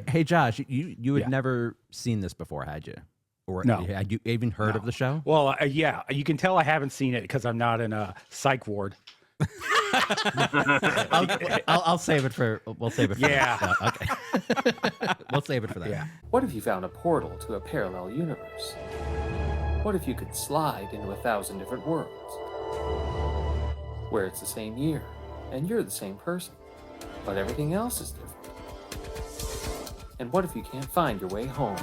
Hey, Josh, you had Yeah. never seen this before, had you? Or No. had you even heard of the show? Well, yeah, you can tell I haven't seen it because I'm not in a psych ward. I'll save it for. We'll save it. For Yeah. that. Okay. We'll save it for that. Yeah. What if you found a portal to a parallel universe? What if you could slide into 1,000 different worlds? Where it's the same year, and you're the same person, but everything else is different. And what if you can't find your way home?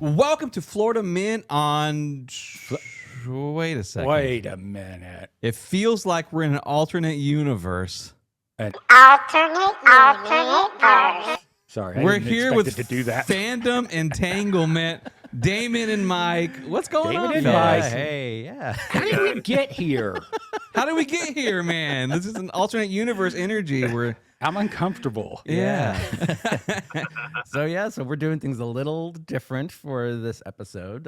Welcome to Florida Men on. Wait a second. Wait a minute. It feels like we're in an alternate universe. Alternate verse. Sorry, We're I didn't here expect with it to do that. Fandom Entanglement. Damon and Mike. What's going Damon on? and fellas? Mike. Hey, yeah. How did we get here? How did we get here, man? This is an alternate universe energy. We're I'm uncomfortable. yeah. So we're doing things a little different for this episode,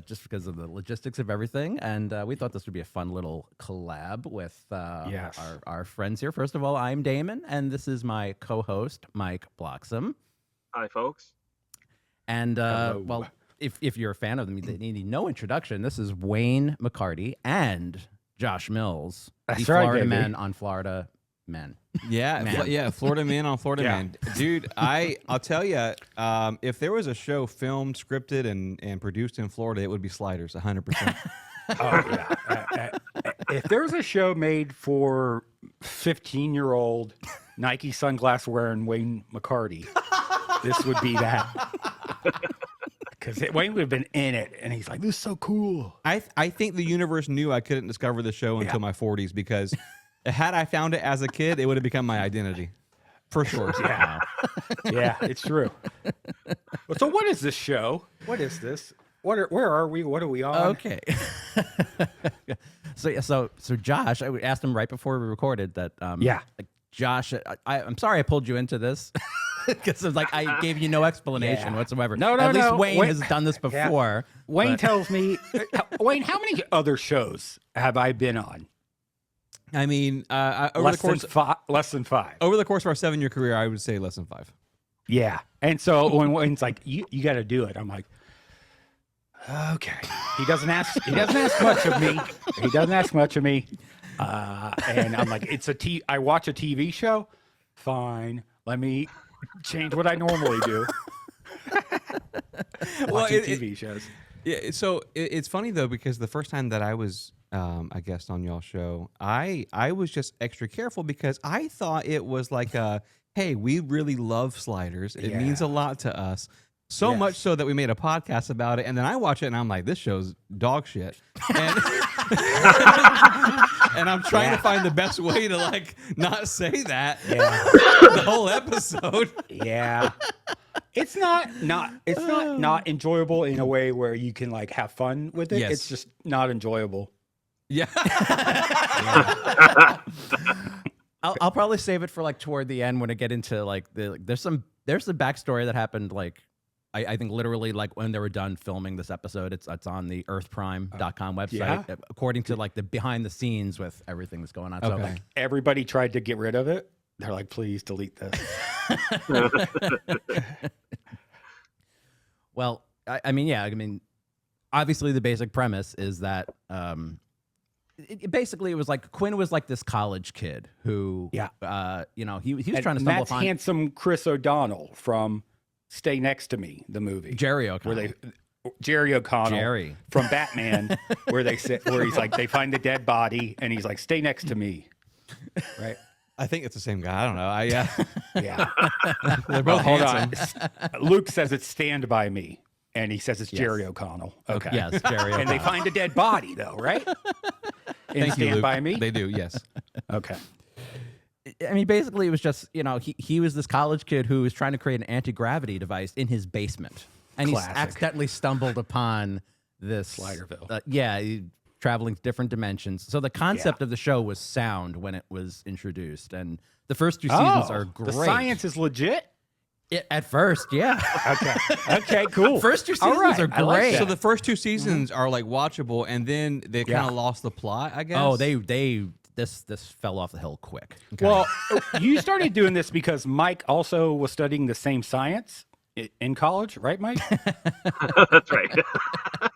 just because of the logistics of everything, and we thought this would be a fun little collab with Yes. our friends here. First of all, I'm Damon, and this is my co-host Mike Bloxam. Hi, folks. And Hello. well, if you're a fan of them, they need no introduction. This is Wayne McCarty and Josh Mills, That's the right, Florida baby. men on Florida Men. Yeah, Man. Florida Man on Florida Yeah. Man. Dude, I'll tell you, if there was a show filmed, scripted, and produced in Florida, it would be Sliders, 100%. Oh yeah. If there was a show made for 15-year-old Nike sunglass wearing Wayne McCarty, this would be that. Because Wayne would have been in it, and he's like, "This is so cool." I think the universe knew I couldn't discover the show until my 40s because had I found it as a kid, it would have become my identity. For sure. Yeah, yeah, it's true. Well, so, what is this show? What is this? Where are we? What are we on? Okay. So Josh, I asked him right before we recorded that. Like, Josh, I'm sorry I pulled you into this because it's like I gave you no explanation Yeah. whatsoever. No, At least no. Wayne has done this Yeah. before. Wayne but- tells me, Wayne, how many other shows have I been on? I mean, over Less the course than five. over the course of our 7-year career, I would say less than 5. Yeah. And so when Wayne's like, you got to do it, I'm like, okay. He doesn't ask much of me. He doesn't ask much of me. And I'm like, I watch a TV show. Fine. Let me change what I normally do. Watching TV shows. Yeah, so it's funny though because the first time that I was a guest on y'all's show, I was just extra careful because I thought it was like hey, we really love Sliders. It means a lot to us. So Yes. much so that we made a podcast about it, and then I watch it and I'm like, this show's dog shit. And, and I'm trying to find the best way to like not say that Yeah. the whole episode. Yeah. It's not enjoyable in a way where you can like have fun with it. Yes. It's just not enjoyable. Yeah. I'll probably save it for like toward the end when I get into like there's the backstory that happened like I think literally like when they were done filming this episode. It's on the earthprime.com website yeah? according to like the behind the scenes with everything that's going on. So Okay. like, Everybody tried to get rid of it. They're like, please delete this. well, I mean, obviously the basic premise is that basically it was like Quinn was like this college kid who he was And trying to stumble that's upon handsome Chris O'Donnell from Stay Next to Me, the movie. Jerry O'Connell. Where Jerry O'Connell Jerry. from Batman, where he's like, they find the dead body and he's like, stay next to me. Right? I think it's the same guy. I don't know. Yeah. They're both Hold handsome. on. Luke says it's Stand By Me. And he says it's Jerry O'Connell. Okay. Yes, Jerry O'Connell. And they find a dead body, though, right? In Thank you, Stand Luke. By Me? They do, yes. Okay. I mean, basically, it was just, he was this college kid who was trying to create an anti-gravity device in his basement. And he Classic. accidentally stumbled upon this Sliderville. Traveling to different dimensions. So the concept of the show was sound when it was introduced, and the first 2 seasons are great. The science is legit. At first, yeah. Okay, cool. First 2 seasons are I like great. that. So the first 2 seasons are like watchable, and then they kind of lost the plot, I guess. Oh, this fell off the hill quick. Well, you started doing this because Mike also was studying the same science in college, right, Mike? That's right.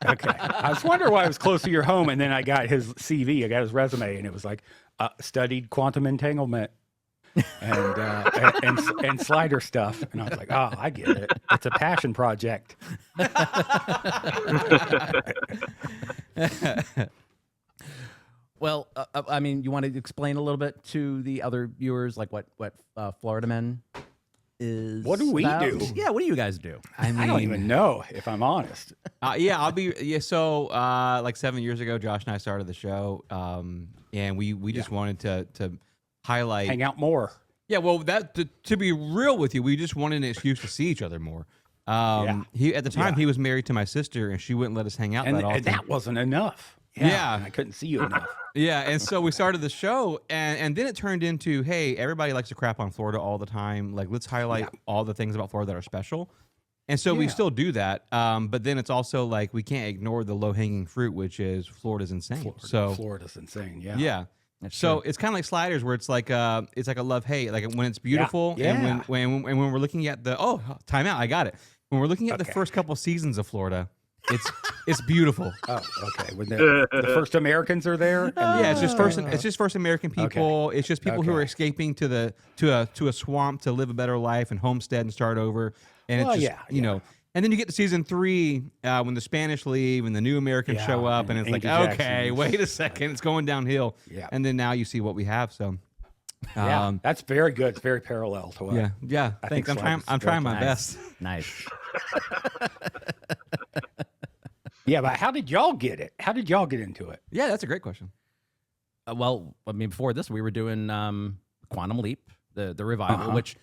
Okay. I was wondering why it was close to your home, and then I got his CV, I got his resume, and it was like, studied quantum entanglement and slider stuff. And I was like, oh, I get it. It's a passion project. Well, I mean, you want to explain a little bit to the other viewers, like what Florida Men is? What do we about? do? Yeah, what do you guys do? I don't even know, if I'm honest. So like 7 years ago, Josh and I started the show, and we just wanted to highlight, Hang out more. Yeah, well, to be real with you, we just wanted an excuse to see each other more. He at the time he was married to my sister, and she wouldn't let us hang out that often. And that wasn't enough. Yeah. I couldn't see you enough. Yeah, and so we started the show, and then it turned into, hey, everybody likes to crap on Florida all the time. Like, let's highlight all the things about Florida that are special. And so we still do that, but then it's also like we can't ignore the low-hanging fruit, which is Florida's insane. Florida's insane, Yeah. So it's kind of like Sliders, where it's like a love-hate. Like when it's beautiful, and when we're looking at the time out, I got it. When we're looking at the first couple seasons of Florida, it's beautiful. Oh, okay. When the first Americans are there. It's just first American people. Okay. It's just people who are escaping to a swamp to live a better life and homestead and start over. And it's just, you know. And then you get to season 3 when the Spanish leave and the new Americans show up, and it's like, okay, wait a second, it's going downhill. Yeah. And then now you see what we have. So, that's very good. It's very parallel to what. Yeah. Thanks. I'm trying my best. Nice. Yeah, but how did y'all get it? How did y'all get into it? Yeah, that's a great question. Well, I mean, before this, we were doing Quantum Leap, the revival, which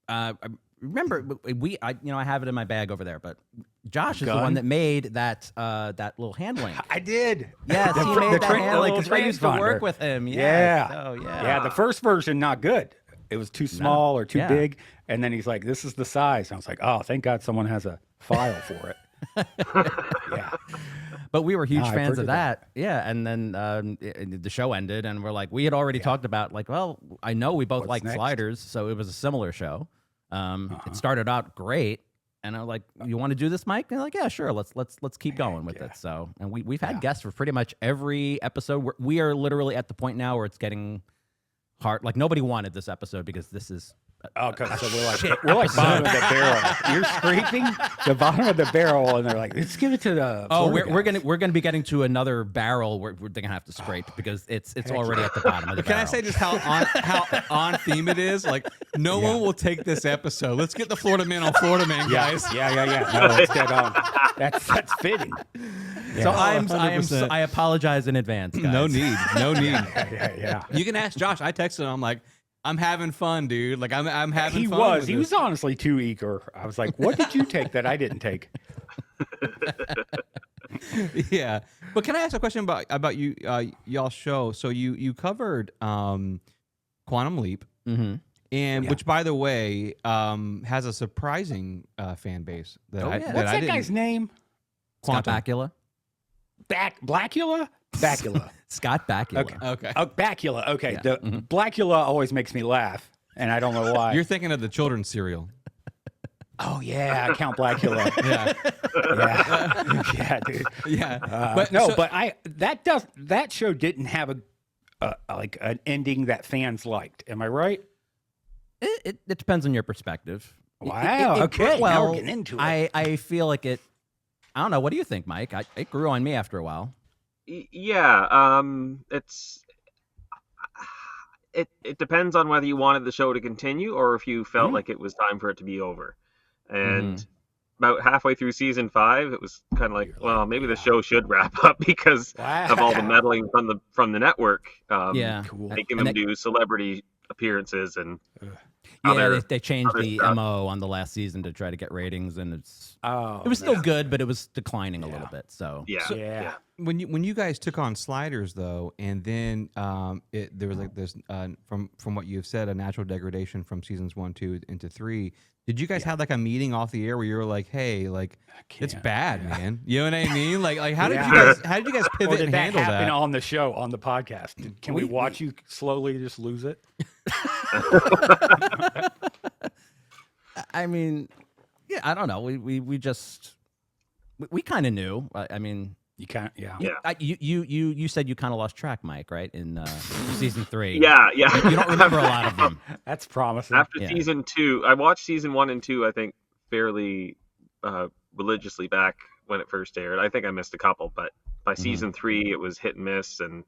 I remember I have it in my bag over there, but Josh is the one that made that little handling. I did. Yes, he made that handling because I used to work with him. Yes. Yeah. Yeah, the first version, not good. It was too small or too big. And then he's like, this is the size. And I was like, oh, thank God someone has a file for it. Yeah. But we were huge fans of that. Yeah. And then the show ended, and we're like, we had already talked about, like, well, I know we both like Sliders, so it was a similar show. It started out great. And I'm like, you want to do this, Mike? And they're like, yeah, sure. Let's keep going with it. So, and we've had guests for pretty much every episode. We are literally at the point now where it's getting hard. Like, nobody wanted this episode because this is. So we're like bottom of the barrel. You're scraping the bottom of the barrel, and they're like, let's give it to the. We're gonna be getting to another barrel where they're gonna have to scrape because it's already at the bottom of the barrel. Can I say just how on theme it is? Like, no one will take this episode. Let's get the Florida Man on Florida Man, guys. Yeah. No, it's dead on. That's fitting. Yeah. So I apologize in advance, guys. No need. Yeah. You can ask Josh. I texted him. I'm like, I'm having fun, dude. Like, I'm having fun. He was honestly too eager. I was like, what did you take that I didn't take? Yeah. But can I ask a question about you y'all's show? So you covered Quantum Leap, and which, by the way, has a surprising fan base. What's that guy's name? Scott Bakula. Blackula? Bakula. Scott Bakula. Okay. Oh, Bakula. Okay. The Blackula always makes me laugh, and I don't know why. You're thinking of the children's cereal. Oh yeah, Count Blackula. Yeah, dude. Yeah, but that show didn't have like an ending that fans liked. Am I right? It depends on your perspective. Wow. Okay. Well, now we're getting into it. I feel like it. I don't know. What do you think, Mike? It grew on me after a while. Yeah. It depends on whether you wanted the show to continue or if you felt like it was time for it to be over. And about halfway through season 5, it was kind of like, well, maybe the show should wrap up because of all the meddling from the network. Cool. Making them do celebrity appearances and. other. they changed other the stuff. MO on the last season to try to get ratings, and it Oh, was still good, but it was declining a little bit. So Yeah, yeah. When you guys took on Sliders though, and then there was like this from what you've said, a natural degradation from seasons 1, 2 into 3. Did you guys have like a meeting off the air where you were like, hey, like it's bad, man? You know what I mean? Like how did you guys Or pivot did and that handle happen that? on the show, on the podcast? Can we watch you slowly just lose it? I mean, yeah, I don't know. We just we kind of knew. I mean, You can't. Yeah. you said you kind of lost track, Mike, right? In season 3. Yeah. You don't remember a lot of them. That's promising. After season 2, I watched season 1 and 2. I think fairly religiously back when it first aired. I think I missed a couple, but by season 3, it was hit and miss, and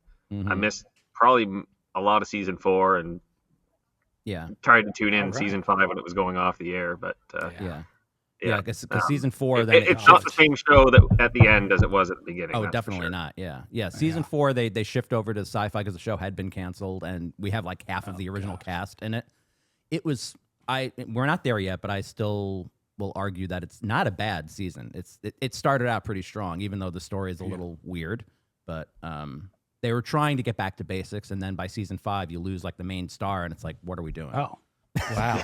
I missed probably a lot of season 4, and tried to tune in season 5 when it was going off the air. But yeah, because season 4, then it's not the same show that at the end as it was at the beginning. Oh, that's for definitely sure. not. Yeah. Season 4, they shift over to sci-fi because the show had been canceled, and we have like half of the original cast in it. It was we're not there yet, but I still will argue that it's not a bad season. It started out pretty strong, even though the story is a little weird. But they were trying to get back to basics, and then by season 5, you lose like the main star, and it's like, what are we doing? Oh. Wow.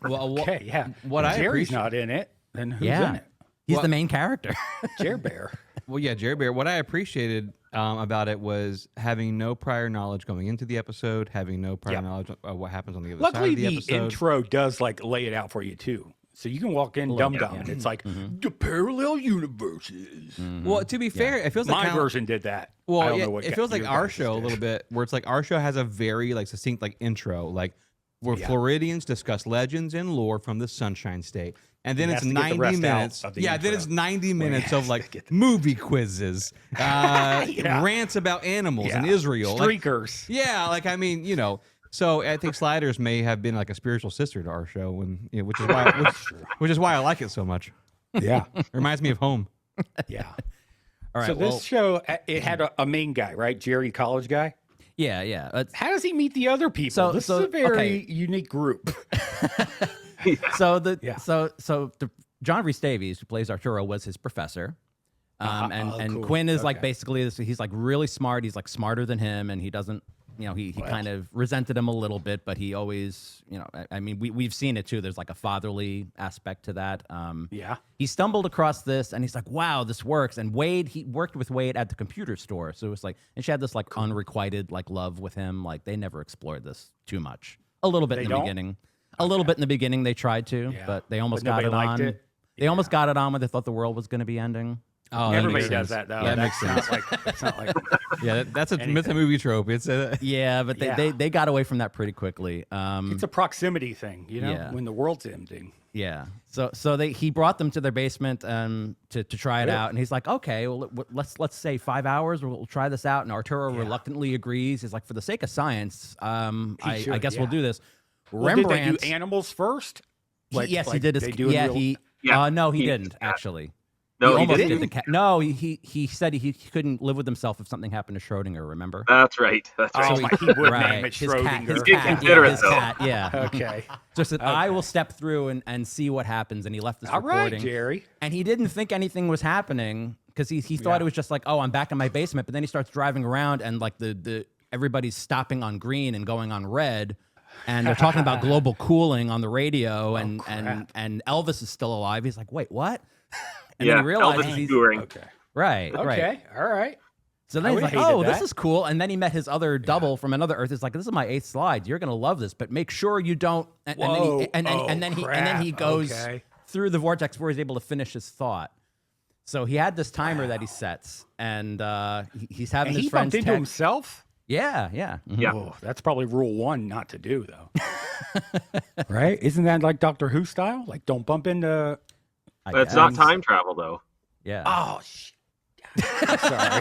Well, Okay. Yeah. what I Jerry's appreciate- not in it. Then who's Yeah. in it? He's the main character. Jer Bear. Well, yeah, Jerry Bear. What I appreciated about it was having no prior knowledge going into the episode, having no prior knowledge of what happens on the other Luckily, side of the the episode. intro does like lay it out for you too. So you can walk in dumb, and it's like the parallel universes. Well, to be fair, it feels like My kinda- version did that. I Well, don't yeah, know what it feels like your our guys' show a did. little bit, where it's like our show has a very like succinct like intro, like where Floridians discuss legends and lore from the Sunshine State, and then He it's has to get the 90 rest out minutes. of the Yeah, then intro. it's 90 minutes has of to like get the- movie quizzes, rants about animals in Israel, like, Streakers. yeah, like I mean, you know. So I think Sliders may have been like a spiritual sister to our show, when which is why I like it so much. Yeah. It reminds me of home. Yeah. All right. So well, this show, it had a main guy, right? Jerry, college guy. yeah. How does he meet the other people? So- This so- is a very okay. unique group. So the John Rhys Davies, who plays Arturo, was his professor. And cool. Quinn is like Okay. basically this, he's like really smart. He's like smarter than him, and he doesn't, he kind of resented him a little bit, but he always, I mean, we've seen it too. There's like a fatherly aspect to that. Yeah. He stumbled across this, and he's like, wow, this works. And he worked with Wade at the computer store. So it was like, and she had this like unrequited like love with him. Like they never explored this too much. A little bit They in the don't? beginning. A little bit in the beginning they tried to, Yeah. but they almost But got nobody it liked on. it? They almost got it on when they thought the world was going to be ending. Oh, that Everybody makes does sense. that though. Yeah, that makes sense. It's not like Yeah, that's a myth and movie trope. It's a Yeah, but they got away from that pretty quickly. it's a proximity thing, Yeah. when the world's ending. Yeah. So he brought them to their basement to try it out, and he's like, okay, well let's say 5 hours, we'll try this out. And Arturo reluctantly agrees. He's like, for the sake of science, I should, guess we'll do this. Well, did they Rembrandt, do animals first? yes, he like did. they do in real- No, he he didn't did that. actually. No, he almost didn't. did the cat. No, he said he couldn't live with himself if something happened to Schrodinger. Remember? That's right. That's right. Oh, So my, he would name it his cat, his Schrodinger. He's cat, considerate, his though. cat, yeah. Okay. So said, I will step through and see what happens. And he left this All right, recording. Jerry. And he didn't think anything was happening because he thought it was just like, oh, I'm back in my basement. But then he starts driving around, and like the everybody's stopping on green and going on red. And they're talking about global cooling on the radio, and Elvis is still alive. He's like, wait, what? And then he realizes Elvis is he's touring. Okay. right. Okay. All right. So I then he's would've like, hated oh, this that. is cool. And then he met his other double from another Earth. He's like, this is my 8th slide. You're gonna love this, but make sure you don't. And then he goes Okay. through the vortex where he's able to finish his thought. So he had this timer that he sets, and he's having And his he friends bumped into text. himself? Yeah. Mhm. Yeah. Oh, that's probably rule 1 not to do, though. Right? Isn't that like Doctor Who style? Like, don't bump into. I It's guess. not time travel though. Yeah. Oh, Sorry.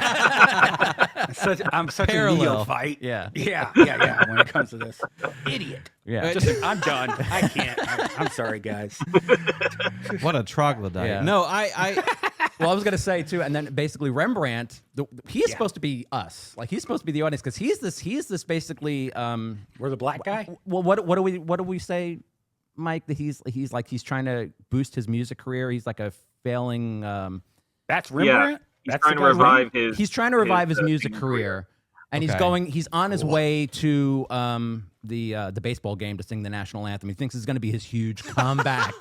I'm such a Parallel. neophyte. Yeah. Yeah. When it comes to this, idiot. Yeah. I'm done. I can't. I'm sorry, guys. What a troglodyte. Yeah. No, I Well, I was gonna say too, and then basically Rembrandt, he is supposed to be us, like he's supposed to be the audience because he's this basically. We're the black guy. Well, what do we say, Mike? That he's trying to boost his music career. He's like a failing. That's Rembrandt. He's That's trying the to guy's revive name? his. He's trying to revive his music singing career, and Okay. he's on his way to the baseball game to sing the national anthem. He thinks it's going to be his huge comeback.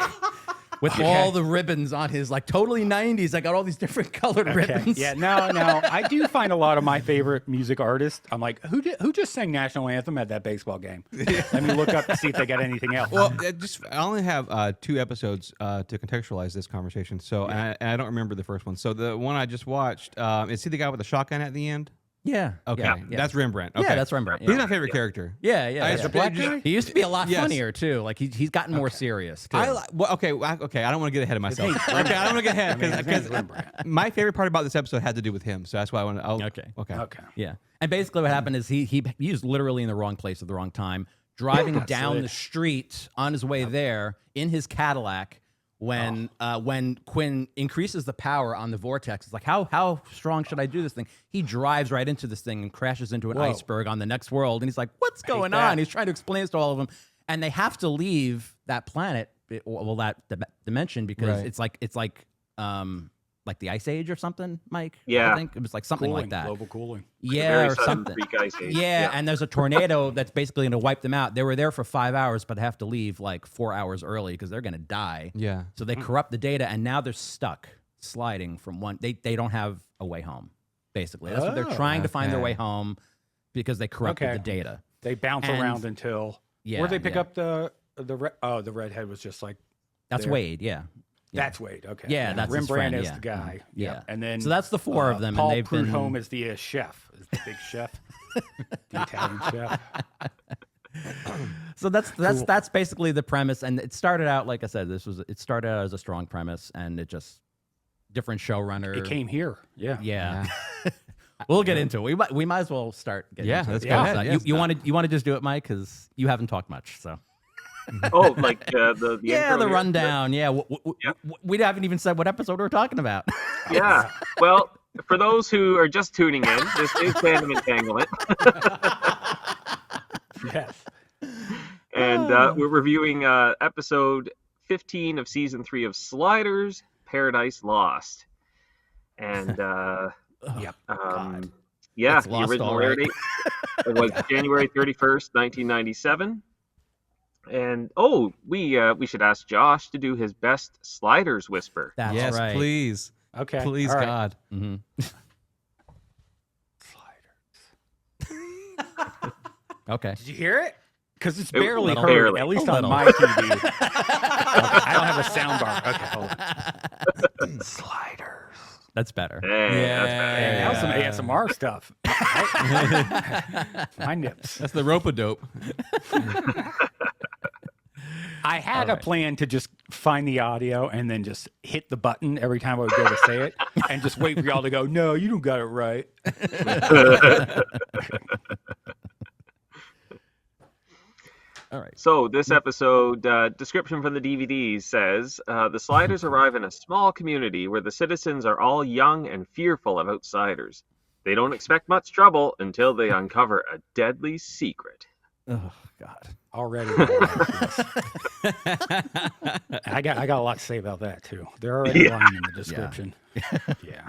With all the ribbons on his, like, totally 90s. I got all these different colored ribbons. Yeah, no. I do find a lot of my favorite music artists. I'm like, who just sang national anthem at that baseball game? Let me look up to see if they got anything else. well, I only have 2 episodes to contextualize this conversation. So and I don't remember the first one. So the one I just watched, is he the guy with the shotgun at the end? Yeah. Okay, Yeah. that's Rembrandt. Okay. Yeah, that's Rembrandt. He's Yeah. my favorite character. Yeah. I That's just- black just- guy? He used to be a lot Yes. funnier, too. Like, he's gotten more serious, too. Okay. I don't want to get ahead of myself. name's Okay, I don't want to get ahead his name's because Rembrandt. my favorite part about this episode had to do with him. So that's why I want to. Okay. Okay. Yeah. And basically what happened is he was literally in the wrong place at the wrong time, driving down it. the street on his way there in his Cadillac when Quinn increases the power on the vortex. It's like, how strong should I do this thing? He drives right into this thing and crashes into an Whoa. iceberg on the next world. And he's like, what's going that. on? He's trying to explain this to all of them. And they have to leave that planet, that dimension, because Right. it's like the Ice Age or something, Mike? Yeah. I think it was like something like that. Global cooling. Yeah, Very or sudden something. freak ice age. Yeah, and there's a tornado that's basically going to wipe them out. They were there for 5 hours, but have to leave like 4 hours early because they're going to die. Yeah. So they corrupt the data, and now they're stuck sliding from one. They don't have a way home. Basically, that's what they're trying to find their okay. way home because they corrupted Okay. the data. They bounce And- around until Yeah, where they pick yeah. up the redhead was just like That's there. Wade. Yeah. Yeah. That's Wade. Okay. Yeah, that's his Rembrandt friend, is yeah. the guy. Yeah. And then So that's the 4 of them, and Paul they've been- Prudhomme is the chef, is the big chef, the Italian chef. So that's basically the premise, and it started out like I said. It started out as a strong premise, and it just different showrunner. It came here. Yeah. Yeah. We'll get into it. We might as well start getting Yeah, into let's it. go ahead. Yes. You want to just do it, Mike, because you haven't talked much. So Oh, like the yeah, intro the here? rundown. Yeah, Yeah. we haven't even said what episode we're talking about. Yeah. Well, for those who are just tuning in, this is Fandom Entanglement, Yes. and we're reviewing episode 15 of season 3 of Sliders: Paradise Lost. And Yep. yeah, It's the lost, original all right. air date was January 31st, 1997. And we should ask Josh to do his best Sliders whisper. That's Yes, right. please. Okay. Please, All right. God. hmm Okay. Did you hear it? Because it's It- barely no, heard, barely. at least A on little. my TV. Okay, I don't have a sound bar. Okay, hold on. Sliders. That's better. Yeah, that's better. Hey, that was some ASMR stuff. My nips. That's the rope-a-dope. I had a plan to just find the audio and then just hit the button every time I would go to say it and just wait for y'all to go, no, you don't got it right. All right. So this episode description from the DVD says the Sliders arrive in a small community where the citizens are all young and fearful of outsiders. They don't expect much trouble until they uncover a deadly secret. Oh God. Already. I got a lot to say about that too. They're already lying in the description. Yeah.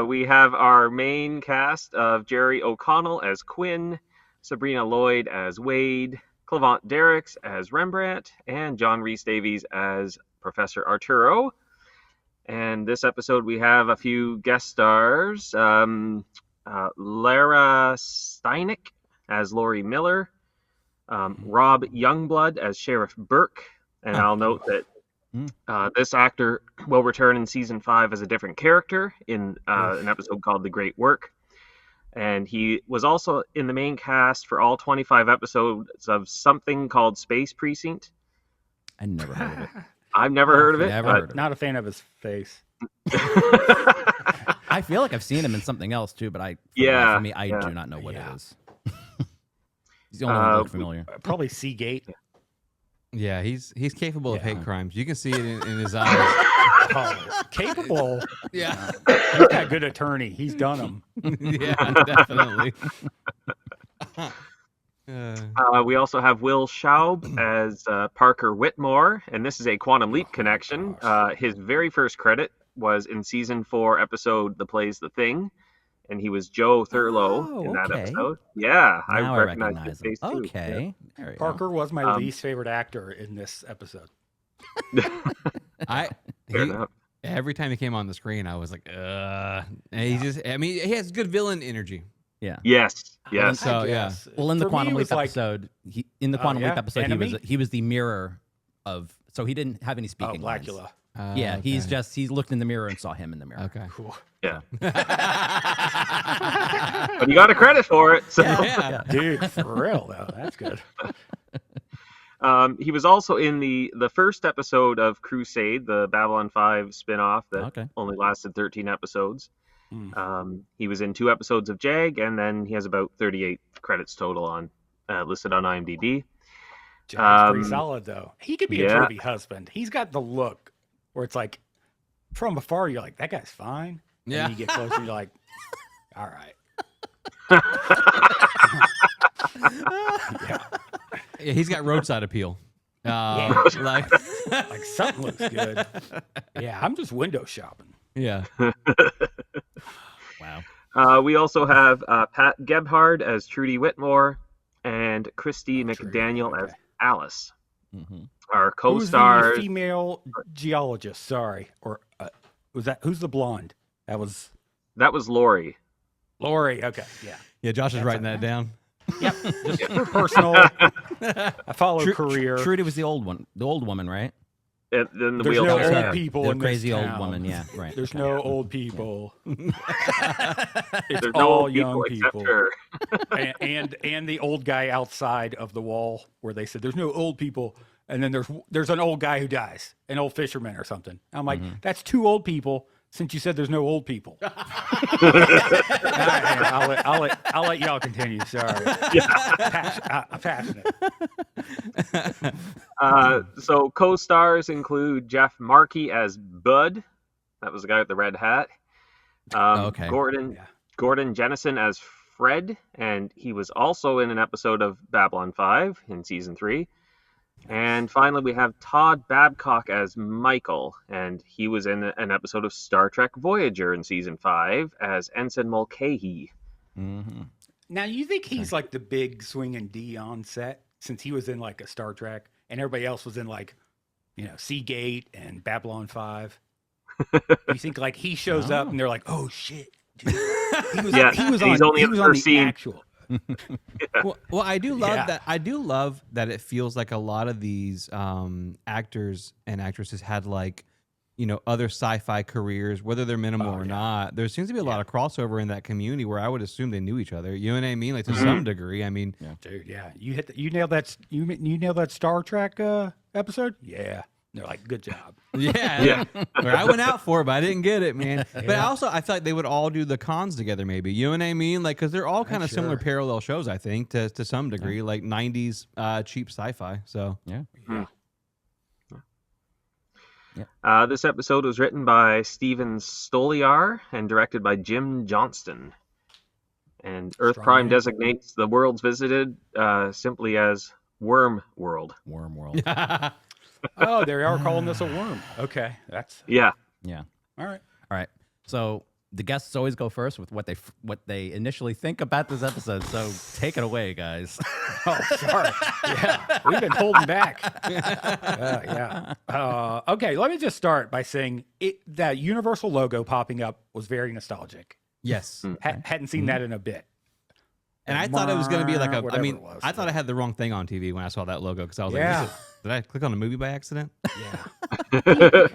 We have our main cast of Jerry O'Connell as Quinn, Sabrina Lloyd as Wade, Clevant Derricks as Rembrandt, and John Rhys Davies as Professor Arturo. And this episode we have a few guest stars. Lara Steinek as Laurie Miller, Rob Youngblood as Sheriff Burke, and I'll note that this actor will return in season 5 as a different character in an episode called The Great Work. And he was also in the main cast for all 25 episodes of something called Space Precinct. I never heard of it. I've never heard of it. Never but heard of it. Not a fan of his face. I feel like I've seen him in something else too, but Yeah, for me, I yeah. do not know what Yeah. it is. He's the only one that looks familiar. Probably Seagate. Yeah, he's capable of Yeah. hate crimes. You can see it in his eyes. Oh, capable. Yeah, He's got a good attorney. He's done them. yeah, definitely. We also have Will Schaub as Parker Whitmore, and this is a Quantum Leap connection. His very first credit was in season 4, episode "The Play's the Thing," and he was Joe Thurlow in that okay. episode. Yeah, I Now I recognize recognize his him. face too. Okay. There we go. Parker was my least favorite actor in this episode. Fair enough. Every time he came on the screen, I was like, And he has good villain energy. Yeah. Yes, yes. So, I yeah. guess. Well, in the For me, Quantum it Leap was like, episode, in the Quantum Leap yeah, episode, Enemy? he was the mirror of. So he didn't have any oh, speaking lines. Blackula. Yeah, Okay. he looked in the mirror and saw him in the mirror. Okay. Cool. Yeah. But you got a credit for it. So. Yeah. Dude, for real though, that's good. He was also in the first episode of Crusade, the Babylon 5 spin-off that only lasted 13 episodes. He was in 2 episodes of Jag, and then he has about 38 credits total on listed on IMDb. Jack's pretty solid though. He could be a yeah. trophy husband. He's got the look where it's like from afar you're like, that guy's fine. Yeah. And you get closer, you're like, all right. Yeah. Yeah, he's got roadside appeal. Like Something looks good. Yeah, I'm just window shopping. Yeah. Wow. We also have Pat Gebhard as Trudy Whitmore and Christy McDaniel as Alice. Mm-hmm. Our Who's the co-stars. female geologist? Sorry, or who's the blonde? That was Lori. Lori. Okay, yeah. Yeah, Josh is writing that down. Yep. Just for personal. I follow career. Trudy was the old woman, right? And then the There's no wheelchair. old people The in crazy this old town. woman, yeah, right. There's no old people. It's There's no all old young except people. her. and the old guy outside of the wall where they said there's no old people, and then there's an old guy who dies, an old fisherman or something. I'm like, that's 2 old people. Since you said there's no old people. All right, I'll let y'all continue. Sorry. I'm passionate. So co-stars include Jeff Markey as Bud. That was the guy with the red hat. Okay. Gordon Jennison as Fred, and he was also in an episode of Babylon 5 in season 3. And finally, we have Todd Babcock as Michael, and he was in an episode of Star Trek Voyager in season 5 as Ensign Mulcahy. Mm-hmm. Now, you think he's like the big swinging D on set since he was in like a Star Trek and everybody else was in like, Seagate and Babylon 5? You think like he shows up and they're like, oh shit, dude. He was he's only in the first scene. actual. Well, I do love Yeah. that. I do love that it feels like a lot of these actors and actresses had like, other sci-fi careers, whether they're minimal or not. There seems to be a lot of crossover in that community where I would assume they knew each other. You know what I mean? Like to some degree. I mean, Dude, yeah. You nailed that. You nailed that Star Trek episode. Yeah. They're like, good job. yeah. Where I went out for it, but I didn't get it, man. But also, I feel like they would all do the cons together, maybe. You know what I mean? Like, because they're all kind of similar parallel shows, I think, to some degree, like 90s cheap sci-fi. So, Yeah. This episode was written by Steven Stoliar and directed by Jim Johnston. And Earth Prime designates the worlds visited simply as Worm World. Worm World. Oh, they are calling this a worm. Okay, that's Yeah. Yeah. all right. All right. So the guests always go first with what they initially think about this episode. So take it away, guys. Oh, sorry. Yeah, we've been holding back. Yeah. Okay, let me just start by saying that Universal logo popping up was very nostalgic. yes. Hadn't seen that in a bit. And I thought it was going to be like Whatever it was. I thought I had the wrong thing on TV when I saw that logo because I was like, Yeah. did I click on a movie by accident? Yeah.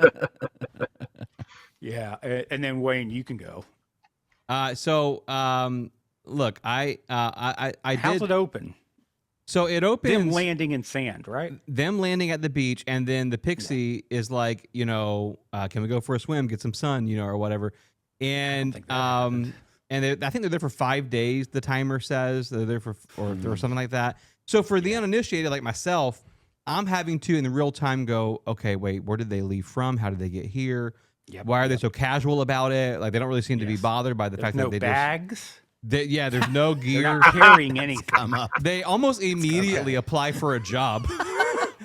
Yeah, and then Wayne, you can go. Look, I How's did. it open? So it opens. Them landing in sand, right? Them landing at the beach, and then the pixie is like, can we go for a swim, get some sun, or whatever. and I think they're there for 5 days. The timer says they're there for or something like that. So for the uninitiated like myself, I'm having to in the real time go, okay, wait, where did they leave from? How did they get here? Yep, Why are they so casual about it? Like they don't really seem to be bothered by the fact that they bags. there's no gear. They're not carrying anything. They almost immediately apply for a job.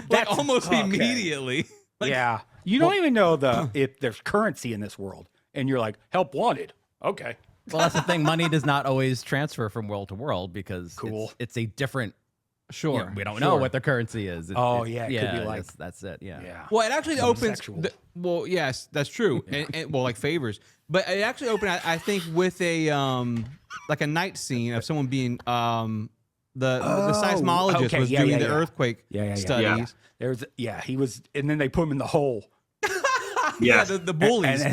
Like almost immediately. Like, yeah. You don't even know if there's currency in this world. And you're like, help wanted. Okay. Well, that's the thing. Money does not always transfer from world to world because it's a different. Sure. We don't know what the currency is. It could be like that's it. Yeah. Well, it actually opens. Well, yes, that's true. and well, like favors, but it actually opened. I think with a like a night scene of someone being the seismologist was doing the earthquake studies. There's he was, and then they put him in the hole. The bullies.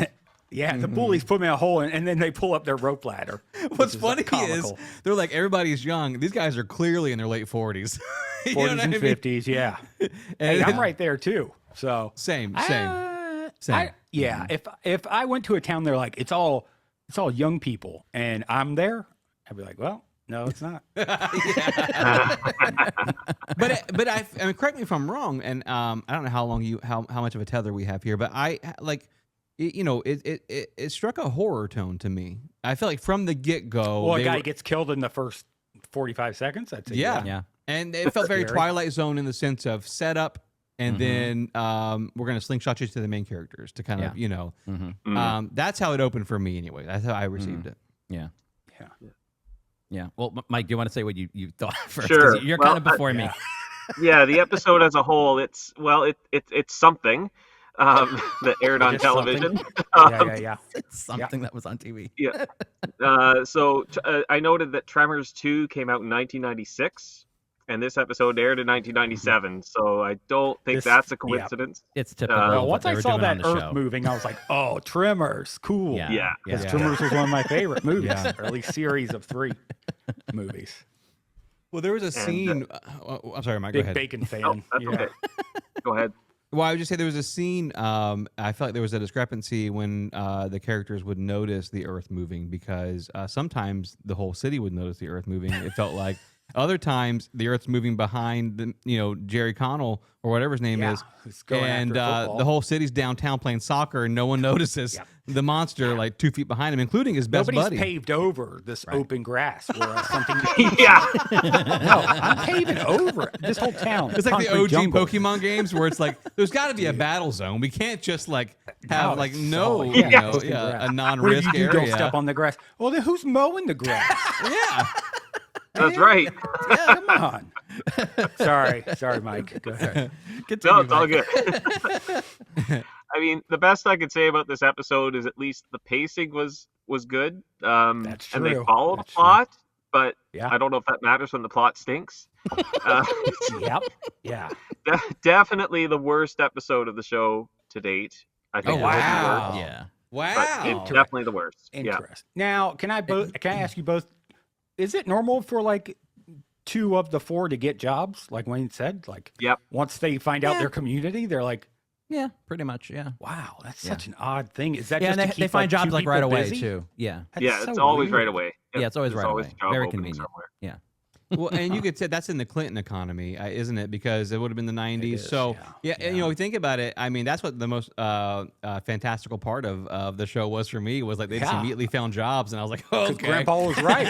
The bullies put him in a hole, and then they pull up their rope ladder. What's funny is they're like, everybody's young. These guys are clearly in their late 40s. 40s and 50s, yeah. And I'm right there too. So same. If I went to a town, they're like, it's all young people, and I'm there, I'd be like, well, no, it's not. But I mean, correct me if I'm wrong, and I don't know how much of a tether we have here, but I like. It struck a horror tone to me. I feel like from the get-go... Well, a guy gets killed in the first 45 seconds, I'd say. Yeah. And it felt very Twilight Zone in the sense of setup, and then we're going to slingshot you to the main characters to kind of, that's how it opened for me anyway. That's how I received it. Yeah. Well, Mike, do you want to say what you thought first? Sure. You're kind of before me. Yeah, the episode as a whole, it's something. That aired on television. It's something that was on TV. So I noted that Tremors 2 came out in 1996, and this episode aired in 1997. So I don't think that's a coincidence. It's typical. Once I saw that Earth moving, I was like, oh, Tremors, cool. Yeah. Tremors was one of my favorite movies, or at least series of 3 movies. Well, there was a scene. I'm sorry, Mike. Go ahead. Big Bacon fan. Oh, that's okay. Go ahead. Well, I would just say there was a scene. I felt like there was a discrepancy when the characters would notice the Earth moving because sometimes the whole city would notice the Earth moving. It felt like other times the Earth's moving behind Jerry Connell or whatever his name is, and the whole city's downtown playing soccer and no one notices the monster like 2 feet behind him, including his best buddy. Nobody's paved over this open grass where something. No, I'm paving over this whole town. It's like the OG jungle. Pokemon games where it's like there's got to be a battle zone. We can't just like have a non-risk area. Don't step on the grass. Well, then who's mowing the grass? That's right. Come on. Sorry, Mike. Go ahead. No, it's all good. I mean, the best I could say about this episode is at least the pacing was good. That's true. And they followed the plot, but I don't know if that matters when the plot stinks. Definitely the worst episode of the show to date. I think. Wow. Yeah. Wow. It's definitely the worst. Interesting. Now, can I ask you both? Is it normal for like 2 of the 4 to get jobs, like Wayne said? Like, once they find out their community, they're like, yeah, pretty much, yeah. Wow, that's such an odd thing. Is that just and they find jobs like right away busy? too? Yeah, it's always right away. It's always right away. Very convenient. Somewhere. Yeah. Well, and you could say that's in the Clinton economy, isn't it? Because it would have been the 90s. So, and, think about it. I mean, that's what the most fantastical part of the show was for me was like they just immediately found jobs. And I was like, oh, okay. Grandpa was right.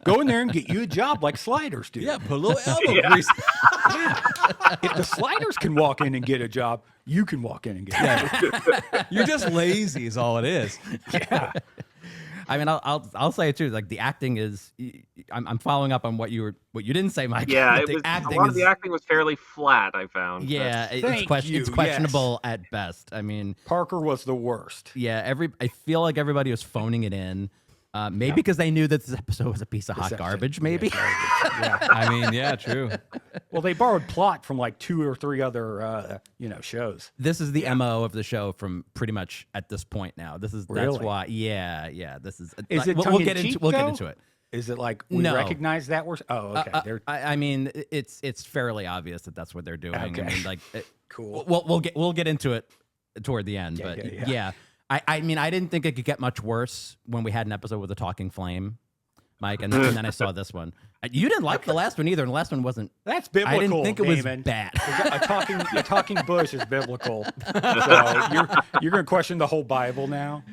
Go in there and get you a job like Sliders do. Yeah, put a little elbow grease. If the Sliders can walk in and get a job, you can walk in and get a job. You're just lazy is all it is. Yeah. I mean, I'll say it too. Like the acting is, I'm following up on what you didn't say, Mike. Yeah, a lot of the acting was fairly flat. I found. Yeah, it's questionable at best. I mean, Parker was the worst. Yeah, I feel like everybody was phoning it in. Maybe because they knew that this episode was a piece of hot garbage. Maybe. I mean, yeah, true. Well, they borrowed plot from like 2 or 3 other, shows. This is the MO of the show from pretty much at this point now. That's why. Yeah. This is. Is it we'll get into it. Is it like we recognize that we're? Oh, okay. I mean, it's fairly obvious that that's what they're doing. Okay. I mean, like, cool. We'll get into it toward the end, but yeah. I mean, I didn't think it could get much worse when we had an episode with a talking flame, Mike, and then I saw this one. You didn't like the last one either, and the last one wasn't. That's biblical. I didn't think it was Damon. bad. A talking bush is biblical. So you're going to question the whole Bible now?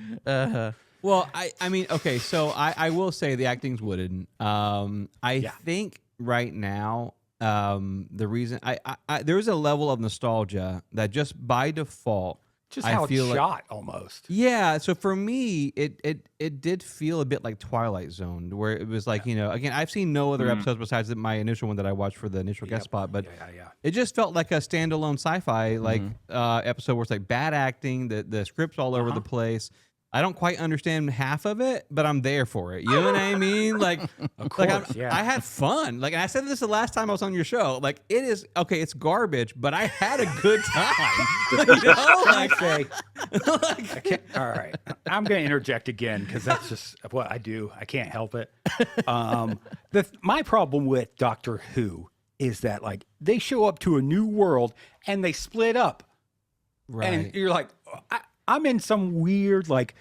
Well, I mean, okay, so I will say the acting's wooden. I think right now, the reason I there's a level of nostalgia that just by default, Just I how feel it's like, shot almost. yeah. So for me, it did feel a bit like Twilight Zone, where it was like, again, I've seen no other episodes besides my initial one that I watched for the initial guest spot, but it just felt like a standalone sci-fi episode where it's like bad acting, the script's all over the place. I don't quite understand half of it, but I'm there for it. You know what I mean? Like, Of course, I had fun. Like, and I said this the last time I was on your show. Like, it is okay. It's garbage, but I had a good time. I can't, all right. I'm going to interject again because that's just what I do. I can't help it. My problem with Doctor Who is that like they show up to a new world and they split up, Right. and you're like, I'm in some weird like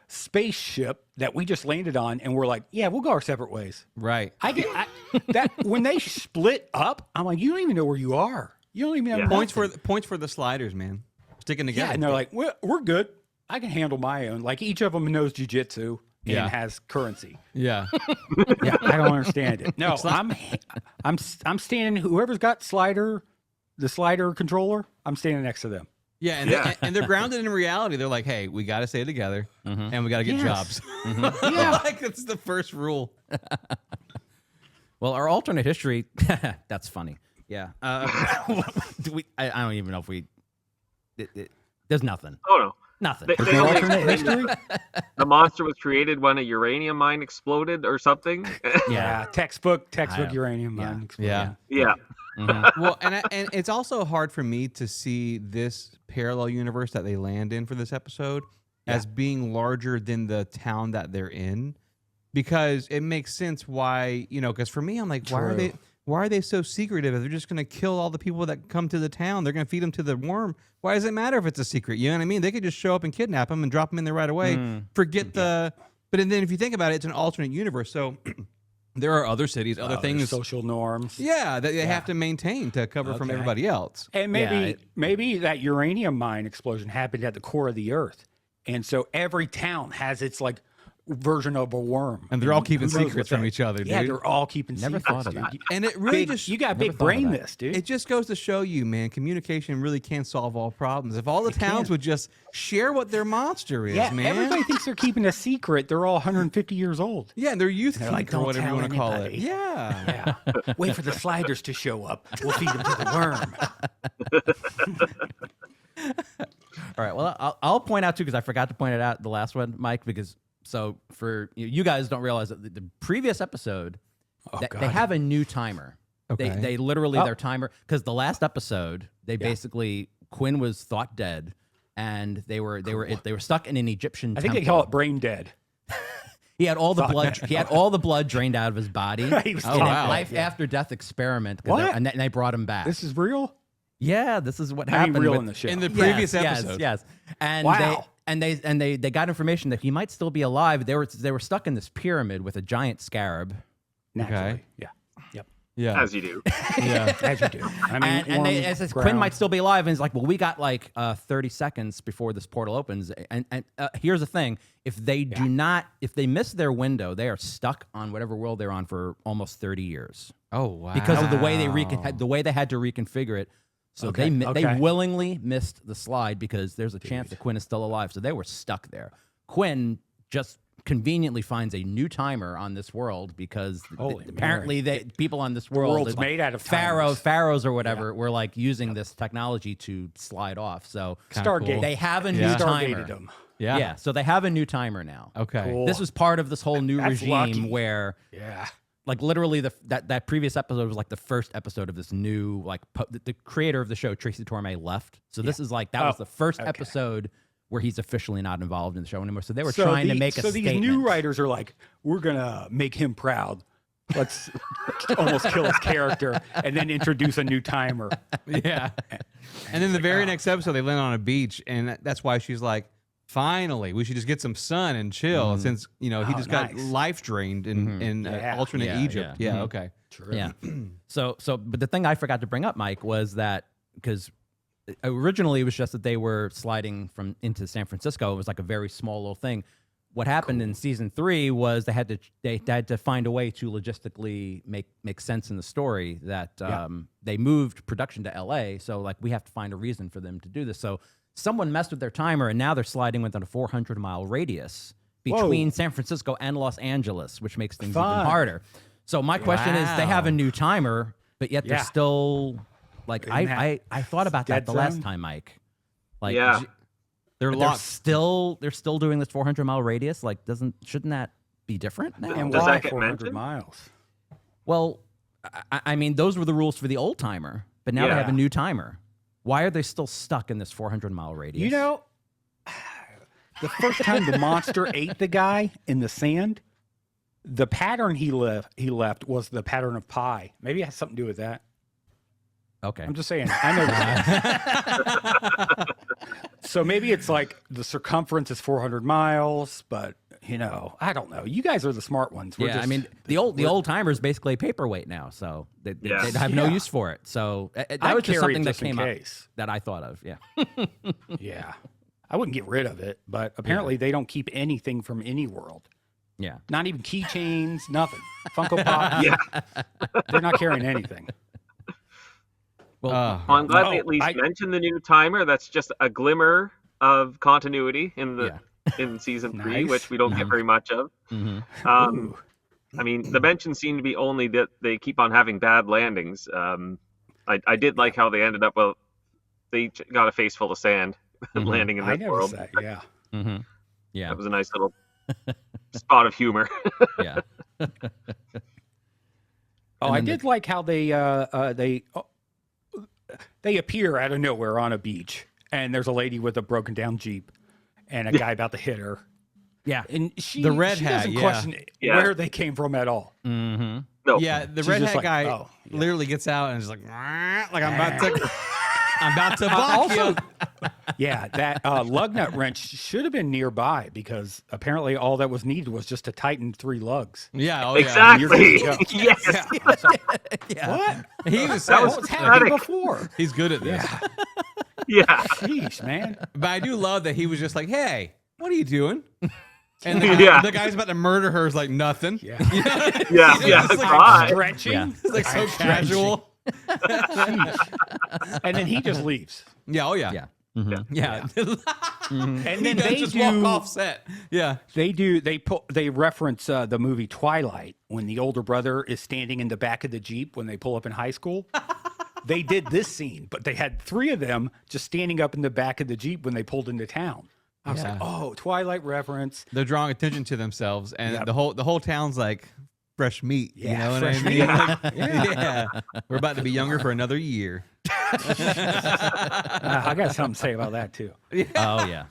spaceship that we just landed on, and we're like, yeah, we'll go our separate ways. Right. That when they split up, I'm like, you don't even know where you are. You don't even know Points for the sliders, man. Sticking together. Yeah, and they're like, we're good. I can handle my own. Like each of them knows jujitsu and has currency. Yeah. Yeah, I don't understand it. No, I'm standing. Whoever's got the slider controller, I'm standing next to them. Yeah, and they're grounded in reality. They're like, hey, we got to stay together, and we got to get jobs. Yeah, like that's the first rule. Well, our alternate history, that's funny. Yeah. I don't even know if we. There's nothing. Oh no. Nothing. They no only alternate explained history. the monster was created when a uranium mine exploded or something. Yeah, textbook uranium mine. Yeah. Yeah. Well, and it's also hard for me to see this parallel universe that they land in for this episode as being larger than the town that they're in, because it makes sense why, because for me, I'm like, why are they so secretive? If they're just going to kill all the people that come to the town, they're going to feed them to the worm. Why does it matter if it's a secret? You know what I mean? They could just show up and kidnap them and drop them in there right away. Forget the. But then if you think about it, it's an alternate universe. So there are other cities, other things, social norms. Yeah, that they have to maintain to cover from everybody else. And maybe that uranium mine explosion happened at the core of the Earth, and so every town has its like version of a worm, And they're all keeping secrets from each other, dude. Yeah, they're all keeping secrets. thought of that. Dude. And it really You got big brain this, dude. It just goes to show you, man, communication really can solve all problems. If all the towns would just share what their monster is, man. Everybody thinks they're keeping a secret. They're all 150 years old. Yeah, and they're youth They're keep like, or "Don't whatever you tell want to call it. anybody." Yeah. Yeah. Wait for the sliders to show up. We'll feed them to the worm. All right. Well, I'll point out too, because I forgot to point it out the last one, Mike. Because for you guys don't realize that the previous episode, they have a new timer. Okay. They literally their timer, because the last episode they basically Quinn was thought dead, and they were stuck in an Egyptian. I think they temple. call it brain dead. He had all the blood. He had all the blood drained out of his body. He was in a wow. life after death experiment. What? And they brought him back. This is real? Yeah, this is what I happened ain't real with- in the show. In the previous episode. Yes. And Wow. they got information that he might still be alive. They were stuck in this pyramid with a giant scarab. Naturally. Okay. Yeah. Yep. Yeah. As you do. Yeah. As you do. I mean, And warm it says ground. Quinn might still be alive. And it's like, well, we got like 30 seconds before this portal opens. And here's the thing: if they if they miss their window, they are stuck on whatever world they're on for almost 30 years Oh, wow. because of the way they had to reconfigure it. So they willingly missed the slide because there's a chance that Quinn is still alive. So they were stuck there. Quinn just conveniently finds a new timer on this world because apparently people on this world, world's made out of pharaohs or whatever, were like using this technology to slide off. So Stargate. they have a new Stargated timer. them. Yeah. So they have a new timer now. Okay. Cool. This was part of this whole new That's regime lucky. where. Yeah. Like literally, that previous episode was like the first episode of this new the creator of the show, Tracy Torme, left. So this is like that was the first episode where he's officially not involved in the show anymore. So they were trying to make a statement. So these new writers are like, we're gonna make him proud. Let's almost kill his character and then introduce a new timer. Yeah. And then the very next episode, they land on a beach, and that's why she's like, Finally, we should just get some sun and chill since he just got life drained in alternate Egypt. Yeah, okay. True. Yeah. But the thing I forgot to bring up, Mike, was that because originally it was just that they were sliding into San Francisco. It was like a very small little thing. What happened in season 3 was they had to find a way to logistically make sense in the story that they moved production to LA. So like we have to find a reason for them to do this. So someone messed with their timer and now they're sliding within a 400-mile radius between San Francisco and Los Angeles, which makes things even harder. So my question is, they have a new timer, but yet they're still like I thought about that the last time, Mike. Like they're still doing this 400-mile radius. Like shouldn't that be different now? And Does why that get 400 mentioned? miles? Well, I mean those were the rules for the old timer, but now they have a new timer. Why are they still stuck in this 400-mile radius? You know, the first time the monster ate the guy in the sand, the pattern he left was the pattern of pi. Maybe it has something to do with that. Okay. I'm just saying. I know that. So maybe it's like the circumference is 400 miles, but I don't know. You guys are the smart ones. I mean, the old timer is basically a paperweight now, so they have no use for it. So that was just something that came up that I thought of. Yeah. Yeah. I wouldn't get rid of it, but apparently they don't keep anything from any world. Yeah. Not even keychains, nothing. Funko Pop. Yeah. They're not carrying anything. Well, I'm glad they at least mentioned the new timer. That's just a glimmer of continuity in season 3, which we don't get very much of. I mean, the mentions seem to be only that they keep on having bad landings. I did like how they ended up. Well, they got a face full of sand landing in that world. Yeah. Yeah. That was a nice little spot of humor. Yeah. I did like how they appear out of nowhere on a beach, and there's a lady with a broken down Jeep and a guy about to hit her. Yeah. And she doesn't question where they came from at all. Mm-hmm. No. Yeah, the She's red just hat like, guy literally gets out and is like I'm about to bonk you. Yeah, that lug nut wrench should have been nearby because apparently all that was needed was just to tighten 3 lugs. Yeah, exactly. Yes. What? He was What was happening before? He's good at this. Yeah. Jeez, man. But I do love that he was just like, "Hey, what are you doing?" And the guy's about to murder her is like nothing. Yeah. It's Bye. Stretching. Yeah. It's like so casual. And then he just leaves. Yeah. Oh yeah. Yeah. Yeah. And then They they just do walk off set. Yeah. They reference the movie Twilight when the older brother is standing in the back of the Jeep when they pull up in high school. They did this scene, but they had 3 of them just standing up in the back of the Jeep when they pulled into town. I was like, oh, Twilight reference. They're drawing attention to themselves, and the whole town's like fresh meat. You know what I fresh mean? meat. Like, yeah. We're about to be younger for another year. I got something to say about that too. Oh yeah.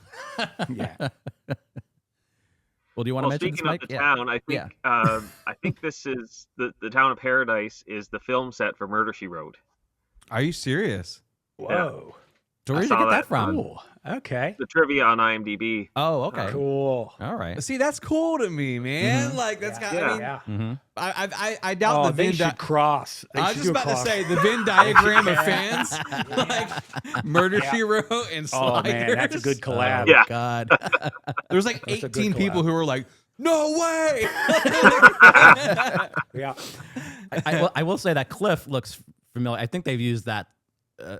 Yeah. Well, do you want to mention speaking this, Mike? of the town, I think this is the town of Paradise is the film set for Murder, She Wrote. Are you serious? Whoa. So where did I you saw get that that. from? Cool. Okay. The trivia on IMDb. Oh, okay. Cool. All right. See, that's cool to me, man. Like that's got. I mean, Mm-hmm. I doubt the they Venn. should cross. They I was should just do a about to cross. say the Venn diagram of fans, like Murder She Wrote and Sliders. Oh man, that's a good collab. Yeah. God. There's like That's a good 18 people collab. who were like, "No way!" Yeah. I will say that Cliff looks familiar. I think they've used that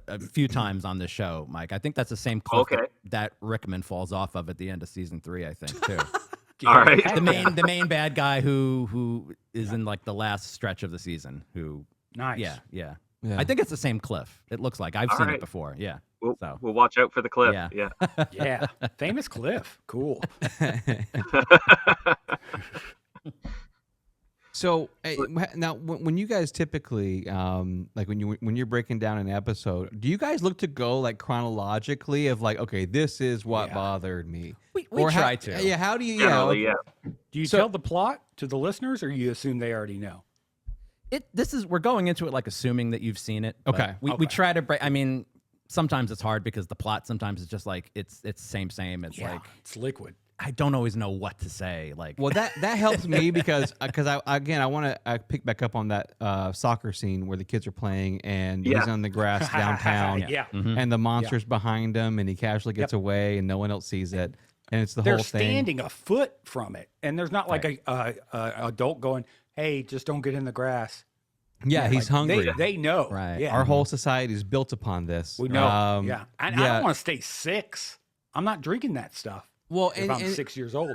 a few times on this show, Mike. I think that's the same Cliff that Rickman falls off of at the end of season 3, I think, too. All right. The main bad guy who is in like the last stretch of the season. Who? Nice. Yeah. I think it's the same Cliff. It looks like I've seen it before. Yeah. We'll watch out for the clip. Yeah. Yeah. Famous Cliff. Cool. So now, when you guys typically, like when you're breaking down an episode, do you guys look to go like chronologically of like, okay, this is what bothered me? We try to. Yeah. How do you? Generally, yeah. Do you tell the plot to the listeners, or you assume they already know? We're going into it like assuming that you've seen it. but Okay. We try to break. I mean, sometimes it's hard because the plot sometimes is just like it's same. It's Yeah, like it's liquid. I don't always know what to say. Like, Well, that helps me because I want to pick back up on that soccer scene where the kids are playing and he's on the grass downtown, Yeah. and the monster's behind him, and he casually gets away, and no one else sees it, and it's the They're whole thing. standing a foot from it, and there's not like a adult going, "Hey, just don't get in the grass." Yeah, he's hungry. They know. Right. Yeah. Our whole society is built upon this. We know. Yeah. I don't want to stay 6. I'm not drinking that stuff. Well, If I'm 6 years old,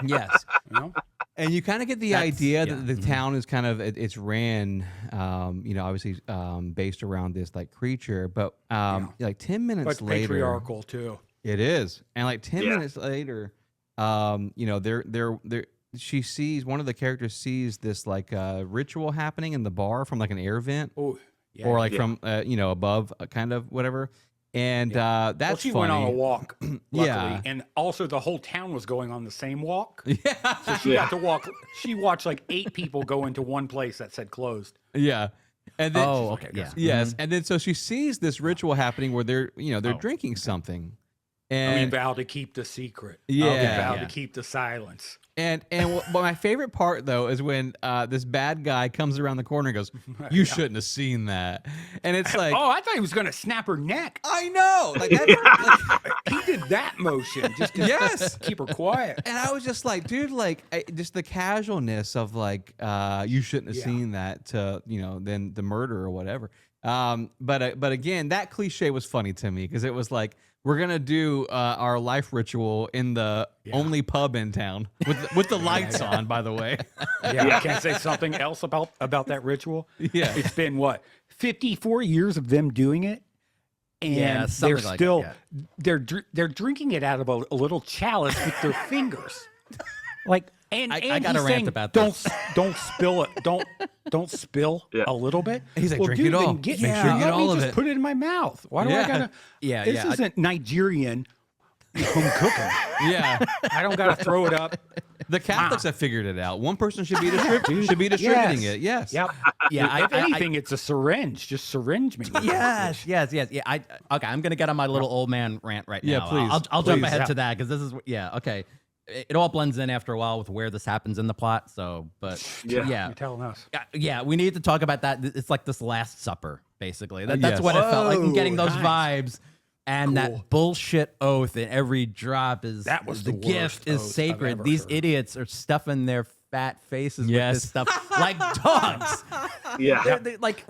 yes, you know. and you kind of get the idea that the town is kind of it's ran, obviously based around this like creature, but like 10 minutes But later, patriarchal too. it is, and like 10 minutes later, she sees one of the characters sees this like ritual happening in the bar from like an air vent, Oh, yeah. or like from above, kind of whatever. And that's well, she funny. went on a walk, luckily, Yeah. and also the whole town was going on the same walk. Yeah, So she got to walk. She watched like 8 people go into one place that said closed. yeah. And then, okay, yeah. yes, and then so she sees this ritual happening where they're drinking something, and we vow to keep the secret. Yeah. We vow Yeah. to keep the silence. And but my favorite part though is when this bad guy comes around the corner and goes, "You shouldn't have seen that," and it's like, Oh, I thought he was going to snap her neck. I know, like that's He did that motion just to Yes. keep her quiet. and I was just like, dude, like just the casualness of like, you shouldn't have seen that to then the murder or whatever. But again, that cliche was funny to me because it was like, we're gonna do our life ritual in the only pub in town with the lights on. By the way, Yeah, I can't say something else about that ritual. Yeah. It's been 54 years of them doing it, and Yeah, they're something like still that, they're drinking it out of a little chalice with their fingers. Like, and I gotta he's rant saying, about don't this. don't spill it, don't spill a little bit. He's like, well, drink dude, it all. then Make sure you get let me all of just it. put it in my mouth. Why do I Yeah. gotta? Yeah, this yeah, isn't Nigerian home cooking. yeah. I don't gotta throw it up. The Catholics have figured it out. One person should be distributing it. Yes. Yep. Yeah, If anything, it's a syringe. Just syringe me. Yes. Yeah. I'm gonna get on my little old man rant right now. Yeah, please. I'll jump Please, ahead yeah. to that because this is okay. It all blends in after a while with where this happens in the plot. So, but You're yeah, telling us. we need to talk about that. It's like this Last Supper, basically. That's Yes. what it felt like. I'm getting Whoa, those nice. vibes. And that bullshit oath in every drop is That was the the gift worst is oath I've sacred. ever These heard. idiots are stuffing their fat faces with Yes. this stuff like dogs. Yeah. They're like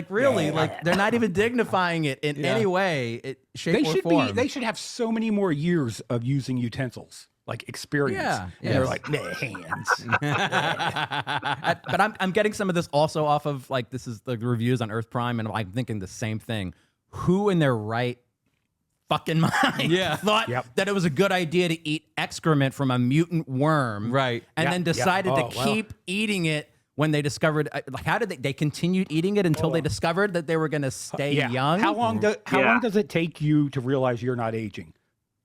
really like they're not even dignifying it in any way, shape or form. They should have so many more years of using utensils, like experience. Yeah, And they're yes. like, nah, hands. But I'm getting some of this also off of like this is the reviews on Earth Prime, and I'm thinking the same thing. Who in their right fucking mind thought that it was a good idea to eat excrement from a mutant worm, Right. And Yeah, then yeah. decided Oh, to well. keep eating it when they discovered like how did they continued eating it until they discovered that they were going to stay young? How long does it take you to realize you're not aging?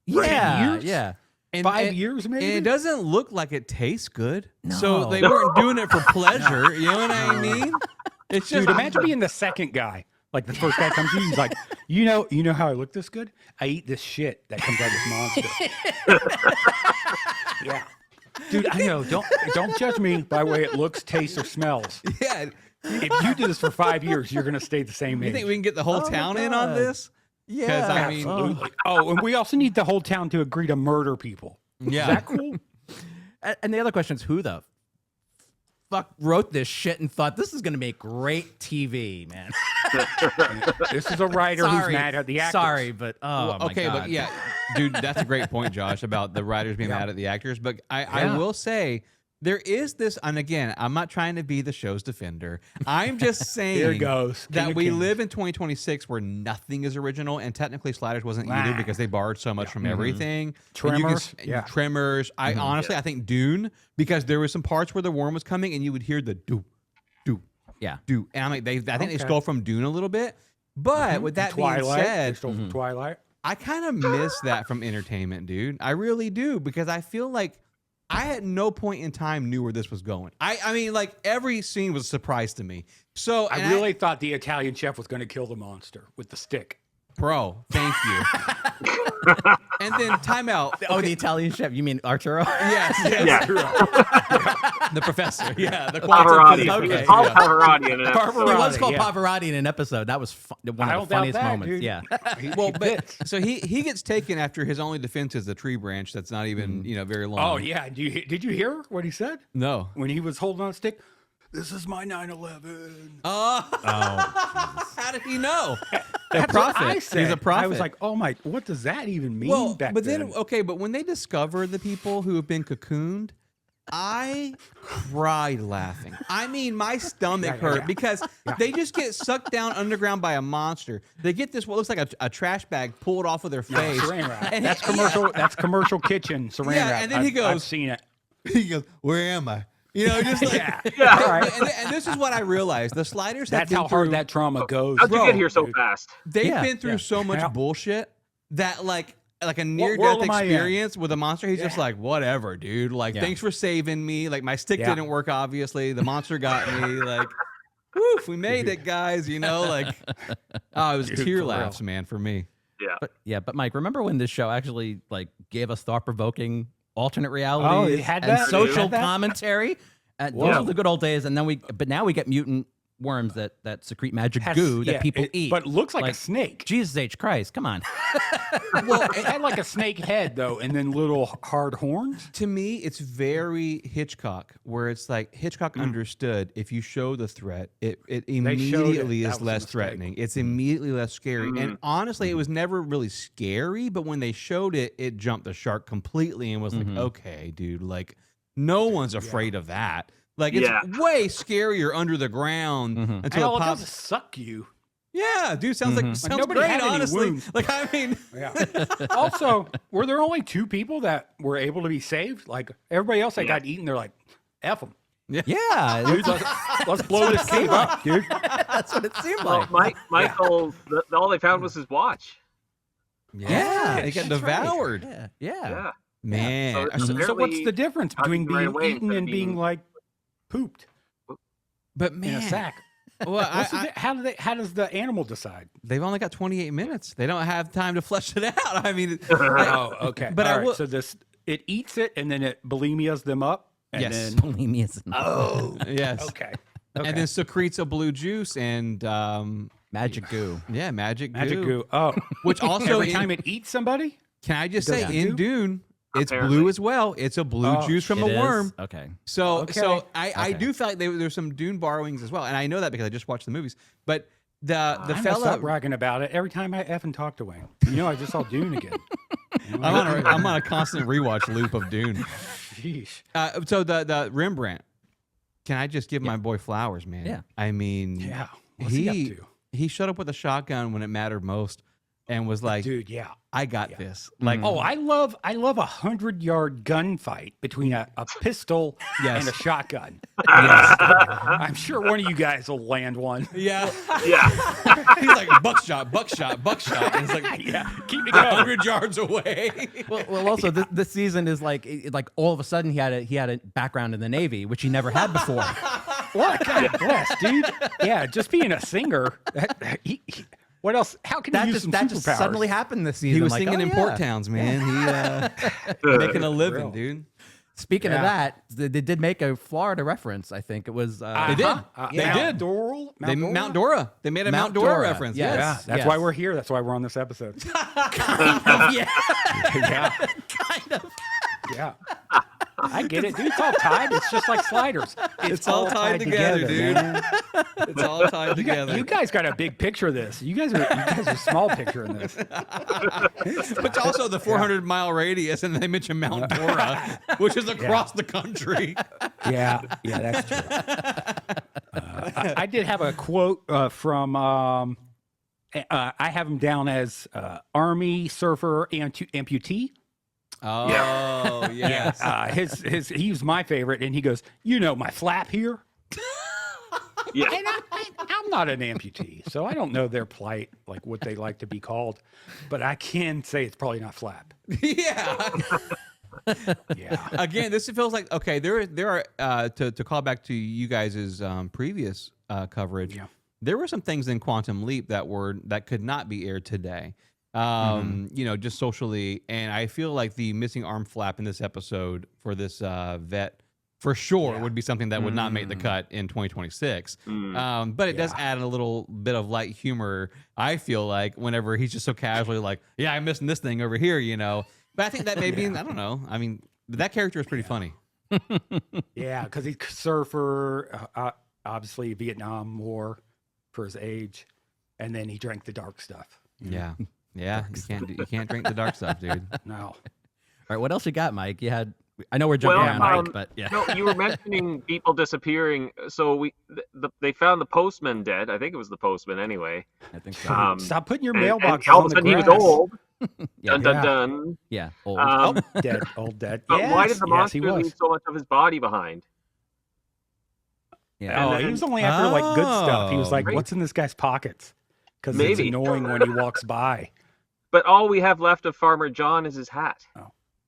Yeah, years? yeah. And, 5 and- years, maybe? And it doesn't look like it tastes good. So No. they weren't doing it for pleasure. You know what I mean? It's just Dude, imagine being the second guy. Like the first guy comes to you, he's like, you know how I look this good? I eat this shit that comes out of this monster. Yeah. Dude, I know. Don't judge me by the way it looks, tastes, or smells. yeah. If you do this for 5 years, you're gonna stay the same You age. think we can get the whole Oh my town in on God. this? Yeah, I mean, Absolutely. Oh, and we also need the whole town to agree to murder people. Yeah. Is that cool? And the other question is who the fuck wrote this shit and thought this is going to make great TV, man. This is a writer who's Sorry, mad at the actors. sorry, but oh my okay, God. but yeah, dude, that's a great point, Josh, about the writers being mad at the actors. But I will say there is this, and again, I'm not trying to be the show's defender. I'm just saying Here it goes. King that of we Kings. live in 2026 where nothing is original, and technically Sliders wasn't either Nah. because they borrowed so much from everything. Tremors, And you can, Tremors. I honestly, I think Dune, because there were some parts where the worm was coming, and you would hear the do, do, Yeah. do. And I'm like, I think they Okay. stole from Dune a little bit. But with that being Twilight. They said, stole from Twilight. I kind of miss that from entertainment, dude. I really do, because I feel like I at no point in time knew where this was going. I mean, like every scene was a surprise to me. So I really thought the Italian chef was going to kill the monster with the stick. bro, thank you. And then timeout. Oh, the Italian chef. You mean Arturo? Yes. Yeah. The professor. Yeah. The Pavarotti. Okay. He was called Pavarotti in an episode. He was called yeah. Pavarotti in an episode. That was one I of don't the doubt funniest that, moments. dude. Yeah. Well, but so he gets taken after his only defense is the tree branch. That's not even very long. Oh yeah, did you hear what he said No. when he was holding on a stick? This is my 9/11. How did he know? That's prophet. what I said. He's a prophet. I was like, oh my, what does that even mean? Well, back but then, then okay, but when they discover the people who have been cocooned, I cried laughing. I mean, my stomach hurt because they just get sucked down underground by a monster. They get this what looks like a trash bag pulled off of their face. Saran wrap. And That's commercial. That's commercial kitchen saran Yeah, wrap. and then he I've goes- seen it. He goes, "Where am I?" Just like Yeah. All right. and this is what I realized: the sliders. That's have how been hard through- that trauma goes. How'd you bro, get here so dude. fast? They've Yeah, been through yeah. so much Yeah. bullshit that like a near world death am I in? experience with a monster. He's just like, whatever, dude. Like, Yeah. thanks for saving me. Like, my stick Yeah. didn't work. Obviously, the monster got me. Like, woof, we made it, guys. Like, oh, it was Dude, tear for laughs, real. man, for me. Yeah. But Mike, remember when this show actually like gave us thought-provoking alternate realities it had and that? social It had that? commentary? Those Whoa. are the good old days. And then now we get mutant worms that secrete magic Has- goo that yeah, people it- eat. but looks like a Like- snake. Jesus H. Christ, come on. Well, it had like a snake head though, and then little hard horns. To me, it's very Hitchcock, where it's like Hitchcock understood if you show the threat, it immediately that is was a less mistake. threatening. It's immediately less scary. And honestly, it was never really scary, but when they showed it, it jumped the shark completely and was like, okay, dude, like no one's afraid of that. Like it's Yeah. way scarier under the ground And until all it it does pops. is suck you. Yeah, dude, sounds like sounds nobody great, had any honestly. wounds. Like I mean, Yeah. Also, were there only 2 people that were able to be saved? Like everybody else that got eaten, they're like, "F them, Yeah, dude. Let's blow this cave up, dude." that's what it seemed Well, like. Michael, all they found was his watch. yeah, they got that's right. devoured. Yeah. Yeah. Man, So- I- So what's Apparently, the difference between right being away eaten instead of and being being- like pooped but in man, a sack? well, How does the animal decide? they've only got 28 minutes. They don't have time to flesh it out. I mean, Oh, okay. But All I right, will- so it eats it and then it bulimias them up. And Yes. Then, Bulimia is oh, yes. okay. And then secretes a blue juice and magic goo. yeah, magic Magic goo. Oh, Which also every in- time it eats somebody. Can I just Does say it in do? Dune, it's Apparently. blue as well. It's a blue Oh, juice from It a is? worm. Okay. So Okay. I Okay. do feel like there's some Dune borrowings as well, and I know that because I just watched the movies. But the I'm gonna fella, stop bragging about it every time I effing talk to Wayne. I just saw Dune again. I'm on a constant rewatch loop of Dune. Sheesh. So the Rembrandt. Can I just give my boy flowers, man? Yeah. I mean, Yeah. What's he up to? he showed up with a shotgun when it mattered most, and was like, Dude, yeah. I got this. Like, Oh, I love a 100-yard gunfight between a pistol Yes. and a shotgun. yes. I'm sure one of you guys will land one. Yeah. Yeah. He's like, buckshot, buckshot, buckshot. And it's like, Yeah, keep it going. 100 yards away. Well, also this season is like all of a sudden he had a background in the Navy, which he never had before. What? God bless, dude. Yeah, just being a singer. What else? How can you use some That just superpowers? suddenly happened this season. He was Like, singing oh, in yeah. port towns, man. He making a living, Real. dude. Speaking of Yeah. that, they did make a Florida reference. I think it was. They did. They Mount did. Dora? Mount Dora. They made a Mount Dora reference. Yes. Yeah, that's Yes. why we're here. That's why we're on this episode. yeah, Yeah. kind of. Yeah. I get it, dude. It's all tied. It's just like sliders. It's all tied together, dude. man. It's all tied together. You guys got a big picture of this. You guys are a small picture in this. But also the 400-mile radius, and they mention Mount Dora, which is across the country. Yeah, that's true. I did have a quote from. I have him down as Army surfer amputee. Oh, yes. He was my favorite, and he goes, my flap here. Yeah. And I'm not an amputee, so I don't know their plight, like what they like to be called, but I can say it's probably not flap. Yeah. Yeah. Again, this feels like, okay, there are to call back to you guys' previous coverage, Yeah. there were some things in Quantum Leap that could not be aired today. You know, just socially, and I feel like the missing arm flap in this episode for this vet for sure would be something that would not make the cut in 2026. But it does add a little bit of light humor, I feel like, whenever he's just so casually like, yeah, I'm missing this thing over here, you know. But I think that maybe, I don't know. I mean, that character is pretty funny. Yeah, because he's a surfer, obviously Vietnam War for his age, and then he drank the dark stuff. Yeah. Yeah, you can't drink the dark stuff, dude. No. All right, what else you got, Mike? You had. I know we're jumping around, Mike, but yeah. No, you were mentioning people disappearing. So they found the postman dead. I think it was the postman anyway. I think so. Stop putting your and mailbox all on of a the sudden he was grass. old. Yeah. Dun dun dun. Yeah, old. Dead, old dead. But why Yes, did the yes, monster he was. leave so much of his body behind? Yeah. Oh, he was only after like good stuff. He was like, Right. "What's in this guy's pockets?" Because it's Maybe. annoying when he walks by. But all we have left of Farmer John is his hat.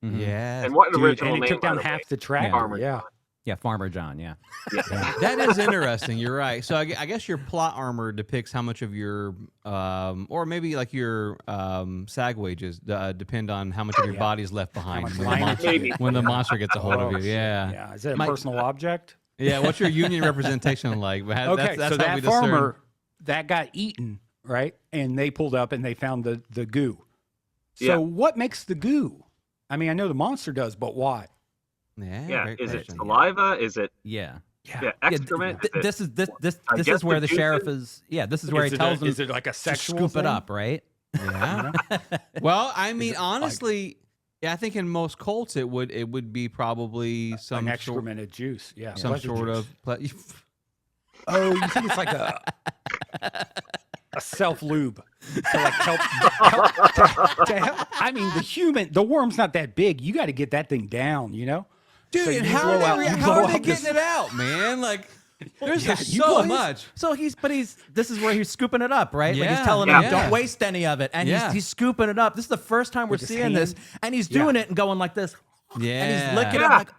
Yeah. And what an Dude, original and name. he took down by the way. half the tractor. Farmer Yeah. Yeah, Farmer John. Yeah. That is interesting. You're right. So I guess your plot armor depicts how much of your, or maybe like your SAG wages depend on how much of your body's left behind much when the, lining monster, you- when the monster gets a hold of you. Yeah. Yeah. Is it a Mike- personal object? Yeah. What's your union representation like? Okay, That's so how that we discern. farmer that got eaten, right? And they pulled up and they found the goo. So Yeah. what makes the goo? I mean, I know the monster does, but why? Yeah, great is it question. saliva? Is it Yeah. excrement? Is it- This is this I this guess is where the the sheriff juices- is. Yeah, this is where he tells them Is it like a to sexual scoop thing? it up, right? Yeah. Well, I mean, honestly, yeah, I think in most cults it would be probably some An sort, excremented juice. Yeah. some pleasure sort juice. of. Oh, you think it's like a self lube to like help to help? I mean, the worm's not that big. You got to get that thing down, you know. Dude, So and you how blow out- are you they blow getting out this- it out, man? Like, there's Yeah, just you so guys- much. So this is where he's scooping it up, right? Like Yeah, he's telling yeah. him, don't waste any of it. And Yeah. he's scooping it up. This is the first time we're With his seeing this. hand? And he's doing it and going like this. Yeah. And he's licking it Yeah. like,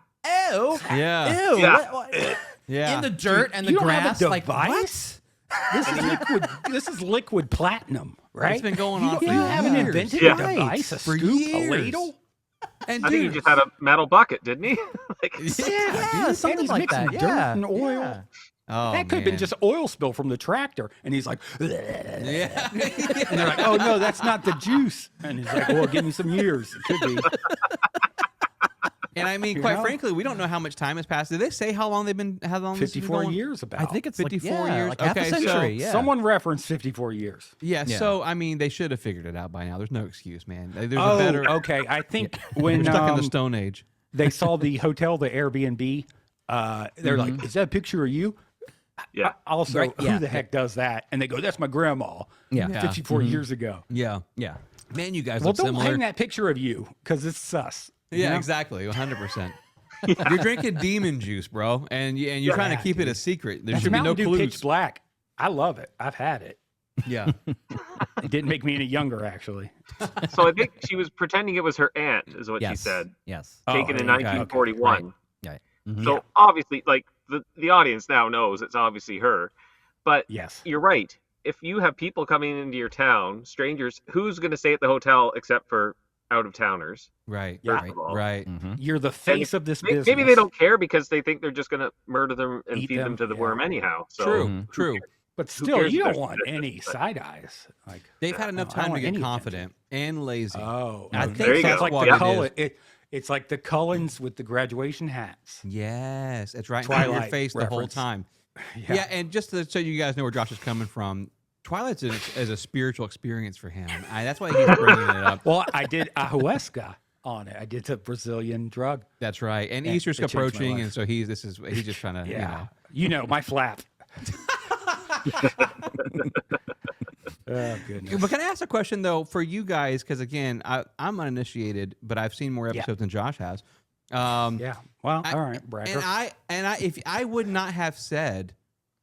ew. Yeah. Ew. Yeah. what- Yeah. In the dirt and the you don't have a grass. Like, device? what? This is liquid platinum, right? It's been going you on for You haven't years. invented Yeah. a device, a For scoop, years. a ladle. And I think he dude, just had a metal bucket, didn't he? Like, Yeah, dude. something And he's like mixing that. dirt Yeah. and oil. Yeah. oh, That could have been man. just oil spill from the tractor. And he's like, Yeah. and they're like, oh no, that's not the juice. And he's like, well, give me some years. It could be. And I mean, You quite know? frankly, we don't know how much time has passed. Did they say how long they've been? How long? this has been 54 going? years about. I think it's 54 like, yeah, years? like half a Okay, so century. Yeah. Someone referenced 54 years. Yeah, Yeah. So I mean, they should have figured it out by now. There's no excuse, man. There's Oh, a better. okay. I think We're when stuck in the Stone Age. they saw the hotel, the Airbnb, they're like, is that a picture of you? yeah. Also, Right, yeah, who the heck does that? And they go, that's my grandma. Yeah. 54 years ago. Yeah. Yeah. Man, you guys Well, look don't similar. hang that picture of you because it's sus. you Yeah, know? exactly. 100%. You're drinking demon juice, bro, and you're trying to keep it a secret. There That's should be no Mountain Dew clues. Pitch Black. I love it. I've had it. Yeah. It didn't make me any younger, actually. So I think she was pretending it was her aunt, is what she Yes. said. Yes. Taken in there you go. 1941. Right. So obviously, like the audience now knows it's obviously her. But Yes. you're right. If you have people coming into your town, strangers, who's going to stay at the hotel except for out of towners? Right. Yeah. Right. Right. You're the face of this business. Maybe they don't care because they think they're just going to murder them and Eat feed them them, to the yeah. worm anyhow. So True. True. But Who still, cares you if don't they're want suspicious, any but- side eyes. Like, They've had enough I don't time to want get any confident and lazy. oh, I okay. think There you that's go. It's like what the it Cullen. is. It's like the Cullens with the graduation hats. Yes, it's right in your Twilight face the whole reference. time. Yeah, and just so you guys know where Josh is coming from, Twilight's is a spiritual experience for him. That's why he's bringing it up. Well, I did ayahuasca on it. I did the Brazilian drug. That's right. And Yeah, Easter's it changed my approaching, life. and so he's just trying to, Yeah. You know, my flap. Oh, goodness. But can I ask a question though for you guys? Because again, I'm uninitiated, but I've seen more episodes than Josh has. Yeah. Well, I- all right, bragger. And I, if I would not have said,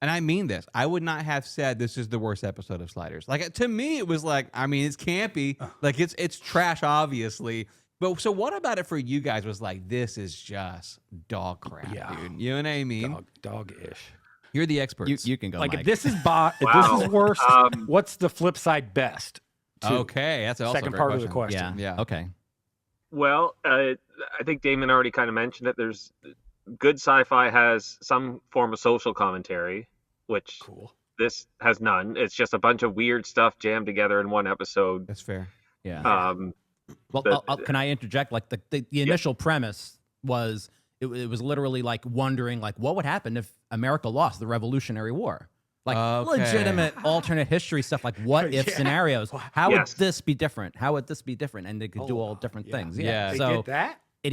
and I mean this, I would not have said this is the worst episode of Sliders. Like to me, it was like, I mean, it's campy, like it's trash, obviously. But so what about it for you guys? Was like, this is just dog crap, Yeah. dude. You know what I mean? Dog-ish. You're the experts. You can go, Like Mike. if this is if Wow. this is worst, what's the flip side best? too? Okay, that's also Second a great part of the question. question. Yeah. Yeah. Okay. Well, I think Damon already kind of mentioned it. There's good sci-fi has some form of social commentary, which Cool. this has none. It's just a bunch of weird stuff jammed together in one episode. That's fair. Yeah. But- Well, can I interject? Like the initial premise was it was literally like wondering like what would happen if America lost the Revolutionary War. Like Okay. legitimate alternate history stuff, like what if scenarios. How Yes. would this be different? How would this be different? And they could do all different things. Yeah. They So did that it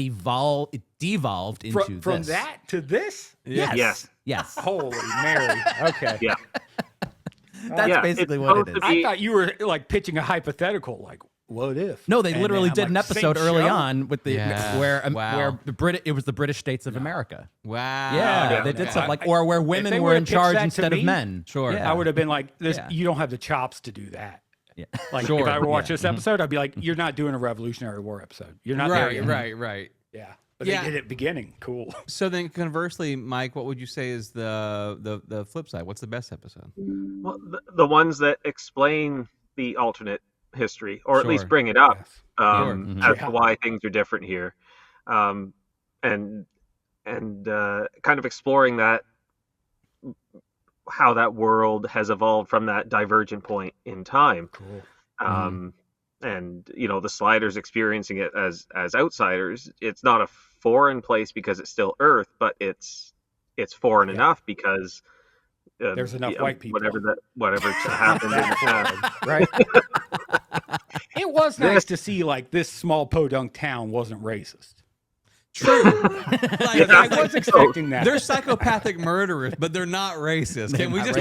devolved into from this. that to this. Yes. Yes. Yes. Holy Mary. Okay. Yeah. That's Yeah, basically it's what it supposed is. to I be- thought you were like pitching a hypothetical, like what if? No, they And literally then I'm did an like, episode same early show? on with the Yeah. where Wow. it was the British states of America. Wow. Yeah, yeah. they did Yeah. something like, or where women they were would've in pitched charge that to instead of me, men. Sure. Yeah. I would have been like, "This, Yeah. you don't have the chops to do that." Yeah. Like Sure. if I were to watch Yeah. this episode, I'd be like, "You're not doing a Revolutionary War episode. You're not there Right, yet." right. Yeah, but Yeah. they did it beginning. Cool. So then, conversely, Mike, what would you say is the flip side? What's the best episode? Well, the ones that explain the alternate history, or at least Sure. bring it up Yes. as Yeah. to why things are different here, and kind of exploring that how that world has evolved from that divergent point in time. Cool. And the Sliders experiencing it as outsiders. It's not a foreign place because it's still Earth, but it's foreign enough because There's enough white people. whatever happened in the past. Right. It was nice to see like this small podunk town wasn't racist. True. I was expecting that. They're psychopathic murderers, but they're not racist. Can we just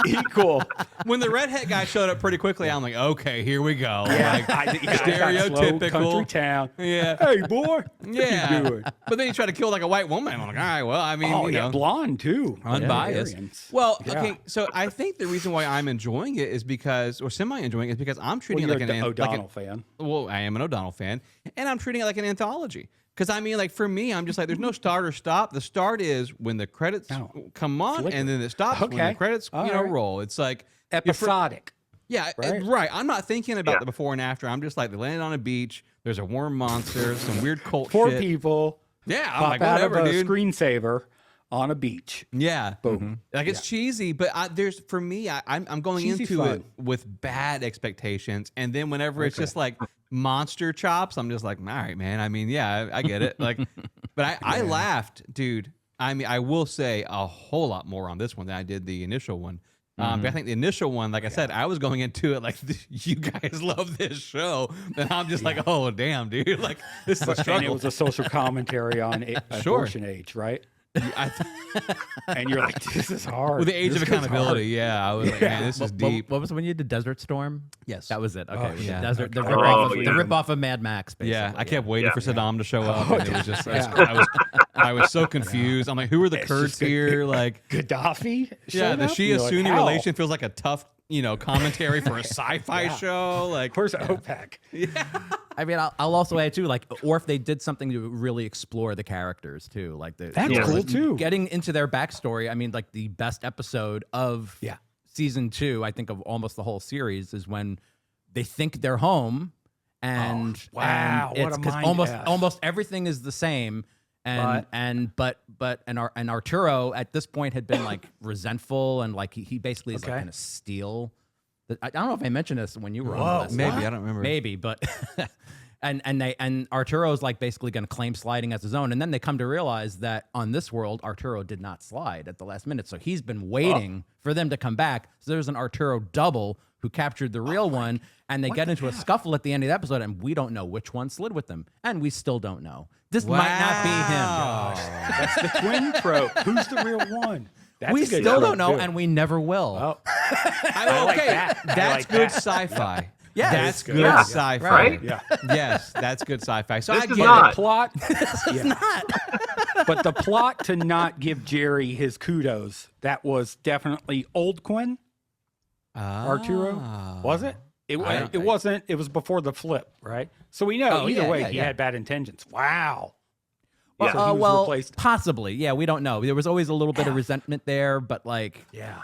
Equal. When the redhead guy showed up pretty quickly, I'm like, okay, here we go. Like, I thought slow stereotypical. country town. yeah. Hey, boy. Yeah. What you doing? But then you try to kill like a white woman. I'm like, all right, well, I mean, Oh, you yeah, know. blonde too. Unbiased. Arians. Well, Yeah. okay, so I think the reason why I'm enjoying it is because, or semi-enjoying it, is because I'm Well, treating you're it like an an O'Donnell fan. Well, I am an O'Donnell fan, and I'm treating it like an anthology. Because I mean, like for me, I'm just like, there's no start or stop. The start is when the credits come on, Flicker. and then it stops when the Okay. credits, All you know, right. roll. It's like Episodic. yeah, Right. right. I'm not thinking about Yeah. the before and after. I'm just like, they landed on a beach. There's a worm monster, some weird cult Four shit. people Yeah, I'm pop like, out of whatever, a dude. screensaver on a beach. Yeah, Boom. like it's cheesy, but for me, I'm going Cheesy into fun. it with bad expectations, and then whenever it's just like monster chops, I'm just like, all right, man. I mean, yeah, I get it. Like, but I laughed, dude. I mean, I will say a whole lot more on this one than I did the initial one. But I think the initial one, like I said, I was going into it like, you guys love this show, and I'm just like, oh damn, dude, like this is a And it struggle. was a social commentary on abortion age, right? And you're like, this is hard. With the age This of is accountability, yeah, I was like, man, this is What, deep. what was when you did Desert Storm? Yes. That was it. Okay. Oh, with yeah. The desert, the Okay. rip off of Mad Max, basically. Yeah, I kept waiting Yeah. for Saddam to show up. And it was just, I was so confused. I'm like, who are the It's Kurds just here? Like, Gaddafi. yeah, showed the up? You're like, Shia-Sunni how? relation feels like a tough, commentary for a sci-fi show. Like, Where's OPEC? I mean, I'll also add too, like, or if they did something to really explore the characters too, like That's Yeah. cool too. getting into their backstory. I mean, like the best episode of season 2, I think of almost the whole series, is when they think they're home, and wow, and what a 'cause mind F. almost everything is the same. And Arturo at this point had been like resentful, and like he basically is like Okay. gonna steal. I don't know if I mentioned this when you were Whoa, on this. maybe, I don't remember. Maybe, but and Arturo's like basically going to claim sliding as his own, and then they come to realize that on this world Arturo did not slide at the last minute, so he's been waiting for them to come back. So there's an Arturo double who captured the real one, and they get into a scuffle at the end of the episode, and we don't know which one slid with them, and we still don't know. This might not be him. That's the twin trope. Who's the real one? That's We a good still trope, don't know, too. and we never will. Oh, I like okay, that. I that's like good that. sci-fi. Yeah, that's it's good good. Yeah. sci-fi. Right? yeah. Yes, that's good sci-fi. So This I is get not. it. Plot. But the plot to not give Jerry his kudos, that was definitely old Quinn. Arturo, was it? It wasn't. It was before the flip, right? So we know Oh, either yeah, way yeah, he yeah. had bad intentions. Wow. Yeah. So he was well, replaced. possibly. Yeah, we don't know. There was always a little bit of resentment there, but like, Yeah.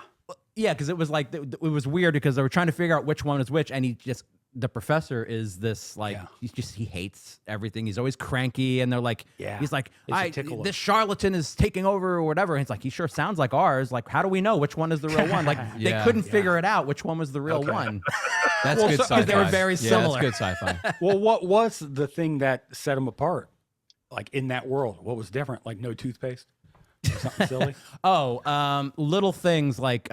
yeah, because it was like it was weird because they were trying to figure out which one was which, and the professor is this like he hates everything. He's always cranky, and they're like, he's like, this charlatan is taking over or whatever. And it's like he sure sounds like ours. Like, how do we know which one is the real one? Like they couldn't figure it out which one was the real one. That's good sci-fi. They were very similar. That's good sci-fi. Well, what was the thing that set them apart? Like in that world, what was different? Like no toothpaste? Or something silly? Little things like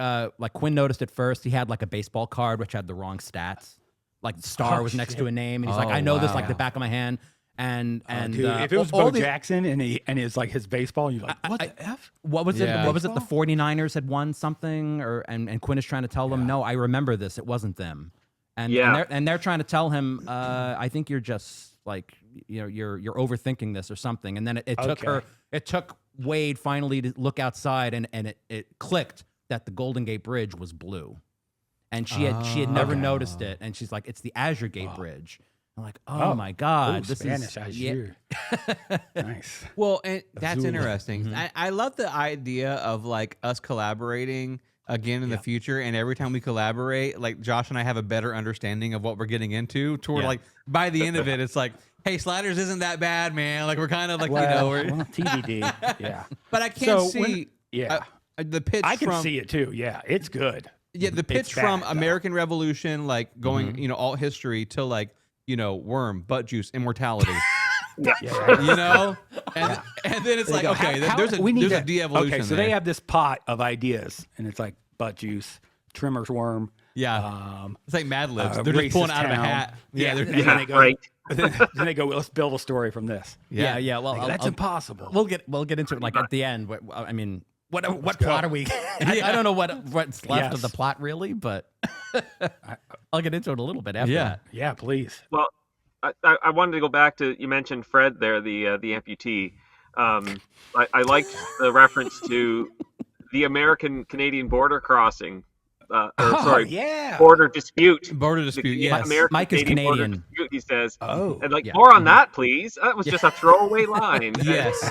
Quinn noticed at first. He had like a baseball card which had the wrong stats. Like the star was next to a name, and he's like, I know this like the back of my hand. And dude, if it was Bo Jackson and his like his baseball, you're like, what the f? What was it? What was it? The 49ers had won something, and Quinn is trying to tell them, no, I remember this. It wasn't them. And they're trying to tell him, I think you're just like, you're overthinking this or something. And then it took Wade finally to look outside, and it clicked that the Golden Gate Bridge was blue. And she had never noticed it, and she's like, "It's the Azure Gate Bridge." I'm like, "Oh my god, this Spanish is Azure." Nice. Well, and that's Azul. interesting. I love the idea of like us collaborating again in the future, and every time we collaborate, like Josh and I have a better understanding of what we're getting into. Toward like by the end of it, it's like, "Hey, Sliders isn't that bad, man." Like we're kind of like we're TBD. Yeah, but I can't see. The pitch. I can see it too. Yeah, it's good. Yeah, the pitch from American Revolution, like going, alt history to like, worm, butt juice, immortality. And then it's like, okay, there's a de-evolution. Okay, so they have this pot of ideas, and it's like butt juice, Tremors worm. Yeah, it's like Mad Libs. They're just pulling out of a hat. Then they go, let's build a story from this. Yeah. Well, that's impossible. We'll get into it like at the end. I mean. What plot are we? I don't know what's left of the plot really, but I'll get into it a little bit after that. Yeah, please. Well, I wanted to go back to, you mentioned Fred there, the amputee. I liked the reference to the American-Canadian border crossing. Border dispute. Border dispute, yes. Mike is Canadian. Dispute, he says. And more on that, please. That was just a throwaway line. Yes.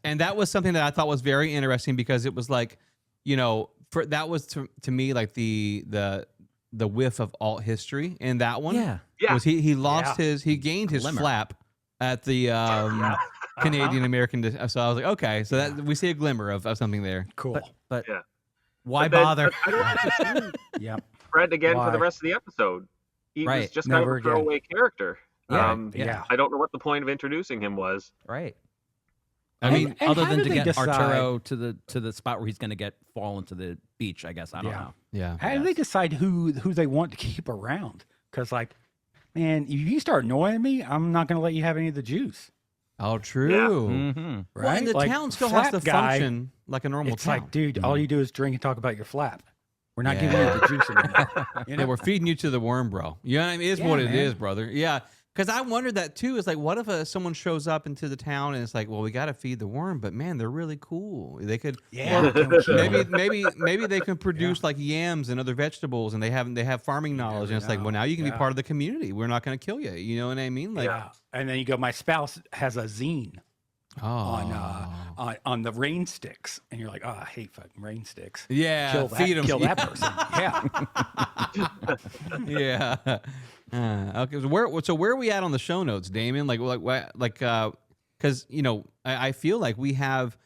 And that was something that I thought was very interesting because it was like, that was to me like the whiff of alt history in that one. Yeah. Was he gained his flap at the Canadian American. So I was like, okay, so that we see a glimmer of something there. Cool. But why bother? Fred again for the rest of the episode. He was just kind of a throwaway character. I don't know what the point of introducing him was. Right. I mean, other than to get Arturo to the spot where he's going to fall into the beach, I guess. I don't know. Yeah. How do they decide who they want to keep around? Because, like, man, if you start annoying me, I'm not going to let you have any of the juice. Oh, true. Yeah. Mm-hmm. Right? Well, and the town still has to function like a normal it's town. It's like, dude, all you do is drink and talk about your flap. We're not giving you the juice anymore. Yeah, we're feeding you to the worm, bro. You know what I mean? It's what it is, brother. Yeah. Because I wondered that too. It's like, what if someone shows up into the town and it's like, well, we got to feed the worm, but man, they're really cool. They could, maybe they can produce like yams and other vegetables, and they have farming knowledge, and it's like, well, now you can be part of the community. We're not going to kill you. You know what I mean? Like, and then you go, my spouse has a zine on the rain sticks, and you're like, oh, I hate fucking rain sticks. Yeah, feed them. Kill that person. Yeah. Okay. So where are we at on the show notes, Damon? Because I feel like we have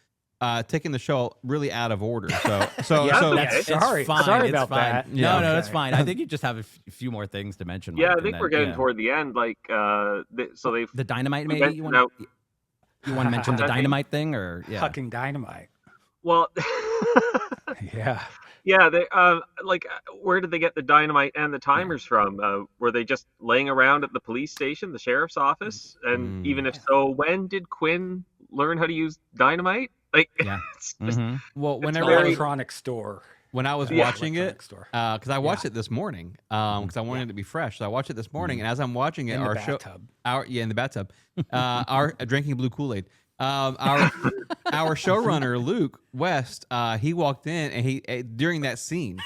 taken the show really out of order. Sorry about that. No, that's fine. I think you just have a few more things to mention. Yeah, I think we're getting toward the end. Like, the dynamite. Maybe you want to mention the dynamite thing, or fucking dynamite. Well, Yeah, they where did they get the dynamite and the timers from? Were they just laying around at the police station, the sheriff's office? And even if so, when did Quinn learn how to use dynamite? Like, well, whenever electronic store. When I was watching it, because I watched it this morning, because I wanted it to be fresh. So I watched it this morning, and as I'm watching it, in the bathtub, our drinking blue Kool-Aid. Our showrunner Luke West, he walked in and he during that scene,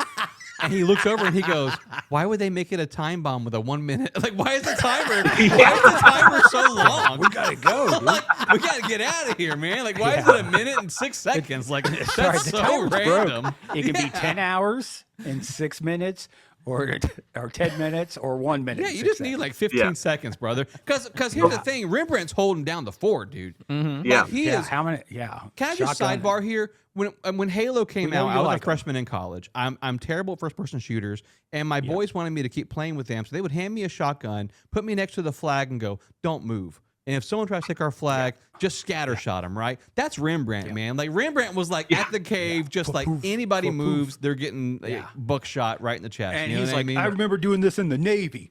And he looks over and he goes, "Why would they make it a time bomb with a 1 minute? Like, why is the timer? Why is the timer so long? We gotta go, dude. Like, we gotta get out of here, man. Like, why is it a minute and 6 seconds? Like, that's Sorry, the so timer's random. broke. It can be 10 hours and 6 minutes, or 10 minutes, or 1 minute. Yeah, and you 6 just need seconds. like 15 seconds, brother. Because here's the thing, Rembrandt's holding down the fort, dude. Yeah. Like, he Yeah, is. how many? Yeah. Can I just Shotgun. sidebar here? When Halo came We know out, you I was like a freshman in college. I'm terrible at first person shooters, and my boys wanted me to keep playing with them, so they would hand me a shotgun, put me next to the flag, and go, "Don't move." And if someone tries to take our flag, just scatter shot them, right? That's Rembrandt, man. Like Rembrandt was like at the cave, just like anybody moves, they're getting buckshot right in the chest. And you know he's what like, I mean? I remember doing this in the Navy.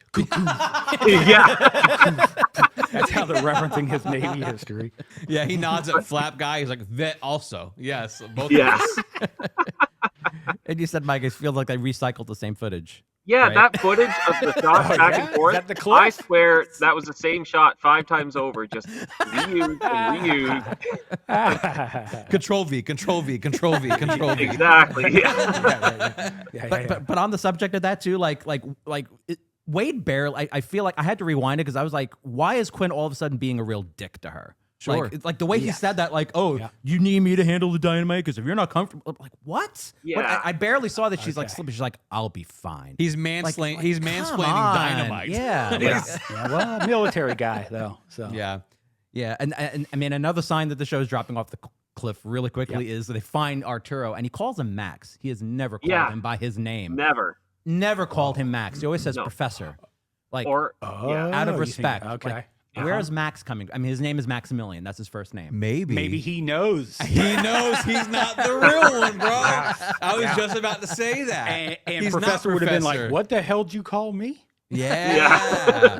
Yeah. That's how they're referencing his Navy history. Yeah, he nods at Flap Guy. He's like, "Vet also." Yes, both Yes. of us. And you said, Mike, it feels like they recycled the same footage. Yeah, Right. that footage of the shot back yeah? and forth, Is that the clip? I swear that was the same shot 5 times over, just reused and reused. Control V, Control V, Control V, Control V. Exactly. Yeah. But on the subject of that too, Wade barely. I feel like I had to rewind it because I was like, why is Quinn all of a sudden being a real dick to her? Sure. Like the way he said that, like, "Oh, you need me to handle the dynamite because if you're not comfortable," I'm like, what? Yeah. But I barely saw that she's like slipping. She's like, "I'll be fine." He's mansplaining. He's come mansplaining on. dynamite. Yeah. Yeah. Yeah, well, military guy though. So Yeah. Yeah, and I mean, another sign that the show is dropping off the cliff really quickly is that they find Arturo and he calls him Max. He has never called him by his name. Never. Called him Max. He always says No. Professor. Like, Or out of you think- respect. okay. Like, where's Max coming? I mean, his name is Maximilian. That's his first name. Maybe he knows. he knows he's not the real one, bro. I was just about to say that. And He's not Professor would have been like, Professor. "What the hell did you call me?" Yeah.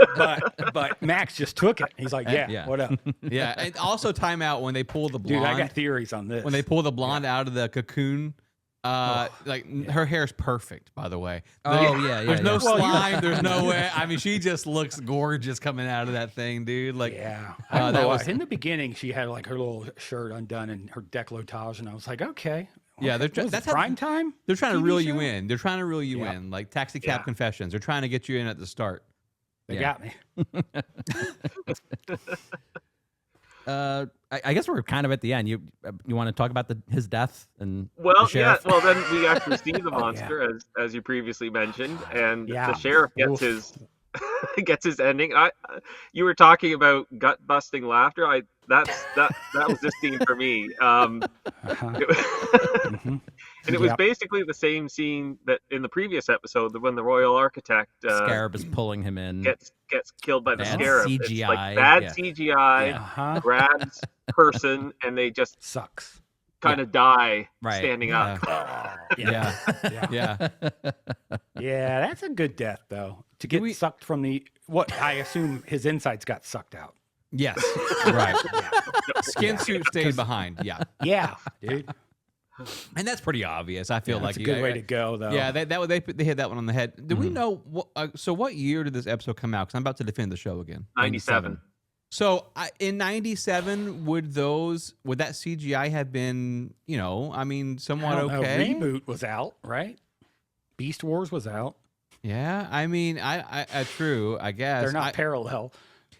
But Max just took it. He's like, Yeah. what up? Yeah. And also time out when they pull the Dude, blonde. I got theories on this. When they pull the blonde out of the cocoon. Her hair is perfect, by the way. yeah. There's no Well, slime. There's no way. I mean, she just looks gorgeous coming out of that thing, dude. Like, I don't that know. was- In the beginning, she had like her little shirt undone and her décolletage, and I was like, okay. Yeah, What is it, that's how- prime time. they're trying to TV reel you show? in. They're trying to reel you in, like Taxi Cab Confessions. They're trying to get you in at the start. They Yeah. got me. I guess we're kind of at the end. You want to talk about his death and the Well, yeah. sheriff? Well, then we actually see the monster, as you previously mentioned, and Yeah. the sheriff gets Oof. his gets his ending. You were talking about gut busting laughter. That was this scene for me. And it was basically the same scene that in the previous episode, when the Royal Architect Scarab is pulling him in. gets killed by the Bad Scarab. CGI, It's like bad yeah. CGI, grabs person, and they just Sucks. kind of die Right. standing up. Yeah. Yeah. Yeah, that's a good death though. To get sucked from what I assume his insides got sucked out. Yes. Right. Skin suit stayed behind. Yeah. Yeah, dude. And that's pretty obvious. I feel like That's a good way to go though. Yeah, they hit that one on the head. Do we know so what year did this episode come out? Because I'm about to defend the show again. 97. So in 97, would that CGI have been, I mean, somewhat I don't know. okay? Reboot was out, right? Beast Wars was out. Yeah, I mean, I true, I guess. They're not parallel.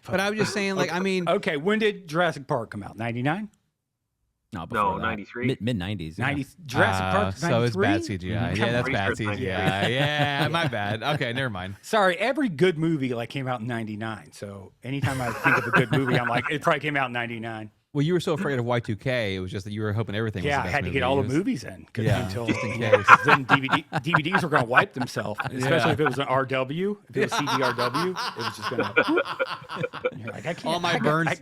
But I was just saying, like, I mean, Okay, when did Jurassic Park come out? 99? No, before that. 93. Mid 90s. 90. Jurassic Park. so it's 93? bad CGI. Yeah, that's Pretty bad sure it's CGI. Yeah, my bad. Okay, never mind. Sorry, every good movie came out in 99. So anytime I think of a good movie, I'm like, it probably came out in 99. Well, you were so afraid of Y2K, it was just that you were hoping everything was Yeah, the I best had to movie get all the used. movies in. Yeah, until, just in yeah, case. 'cause then DVDs were going to wipe themselves, especially if it was an RW. If it was CDRW, it was just going to. You're like, I can't. All my burns.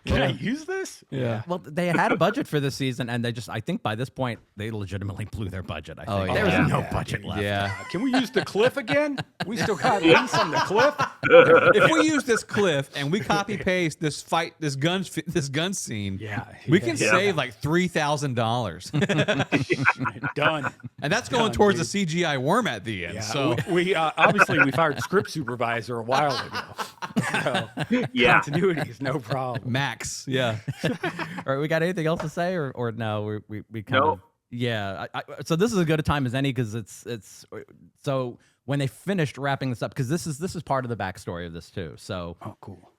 Can I use this? Yeah. Well, they had a budget for this season, and I think by this point, they legitimately blew their budget. I think. Oh, yeah. There was Yeah. no Yeah, budget left. Yeah. Can we use the cliff again? We still got lease on the cliff. If we use this cliff and we copy paste this gun scene, Yeah, we can Yeah. save like $3,000, Done. and that's going Done, towards dude. the CGI worm at the end. Yeah, So we obviously we fired script supervisor a while ago. So Yeah. continuity is no problem. Max, yeah. All right, we got anything else to say, or no? We kind No. of Yeah. So this is as good a time as any because it's so when they finished wrapping this up because this is part of the backstory of this too. So cool.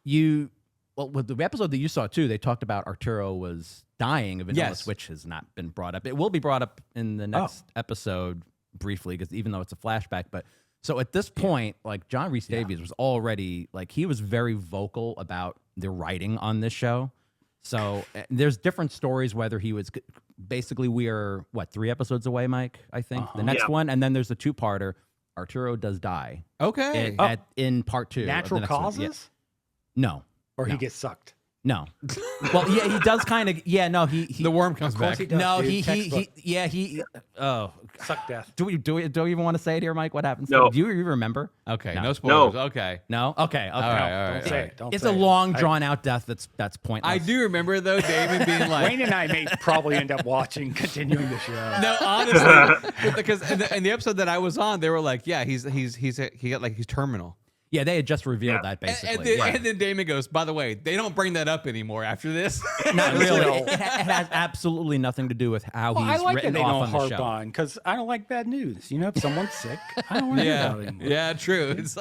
With the episode that you saw too, they talked about Arturo was dying of an illness, which has not been brought up. It will be brought up in the next episode briefly because even though it's a flashback, but. So at this point, like John Rhys Davies was already like he was very vocal about the writing on this show. So there's different stories whether he was basically we are 3 episodes away, Mike, I think. The next one and then there's a 2-parter. Arturo does die. Okay. In part 2. Natural causes? No. Or he gets sucked. No. Well, yeah, he does kind of. Yeah, no, he the worm comes back. He does, no, dude. he. Oh, suck death. Do we even want to say it here, Mike? What happens? No. Do you remember? Okay, No. no spoilers. No. Okay. No. Okay. All right. Don't say it. Don't It's say a it. long, drawn out death. That's pointless. I do remember though, Damon being like, Wayne and I may probably end up continuing the show. no, honestly, because in the episode that I was on, they were like, yeah, he's terminal. Yeah, they had just revealed that basically. And then Damon goes, by the way, they don't bring that up anymore after this. Not really. It has absolutely nothing to do with how I he's like written that they off don't on the harp show. on because I don't like bad news. You know, if someone's sick, I don't want to hear about it anymore. Yeah, true. It's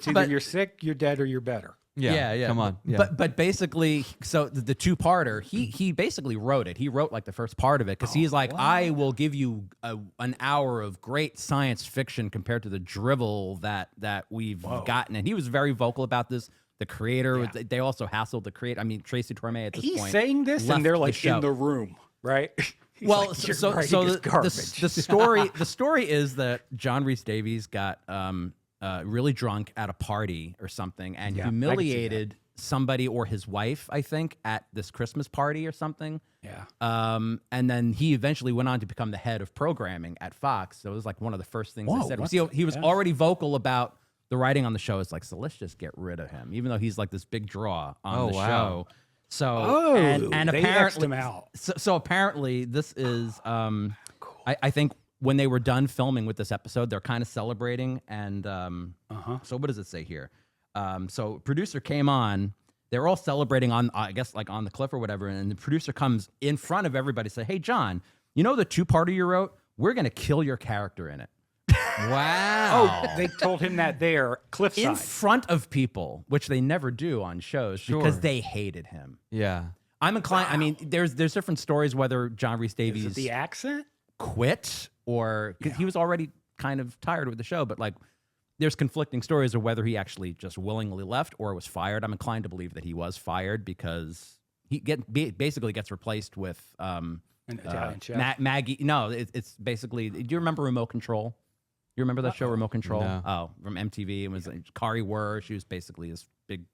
Either you're sick, you're dead, or you're better. Yeah. Come on. Yeah. But basically, so the 2-parter, he basically wrote it. He wrote like the first part of it because he's like, I will give you an hour of great science fiction compared to the drivel that we've gotten. And he was very vocal about this. The creator, they also hassled the creator. I mean, Tracy Torme at this point. He's saying this, and they're like in the room, right? He's Well, like, so "You're writing the story is that John Rhys Davies got really drunk at a party or something and humiliated somebody or his wife, I think, at this Christmas party or something. Yeah. And then he eventually went on to become the head of programming at Fox. So it was like one of the first things they said. He was already vocal about the writing on the show. It's like, so let's just get rid of him, even though he's like this big draw on the show. So and they apparently X'd him out. So apparently this is I think when they were done filming with this episode, they're kind of celebrating. And so what does it say here? So producer came on. They're all celebrating on, I guess, like on the cliff or whatever. And the producer comes in front of everybody and say, hey, John, you know the 2-parter you wrote? We're going to kill your character in it. Wow. Oh, they told him that there, cliffside. In front of people, which they never do on shows because they hated him. Yeah. I'm inclined. I mean, there's different stories whether John Rhys Davies Is it the accent? quit or because he was already kind of tired with the show, but like there's conflicting stories of whether he actually just willingly left or was fired. I'm inclined to believe that he was fired because he basically gets replaced with An Italian chef. Maggie. No, it's basically. Do you remember Remote Control? You remember that show, Remote Control? No. Oh, from MTV. It was Kari Wurr. She was basically this big,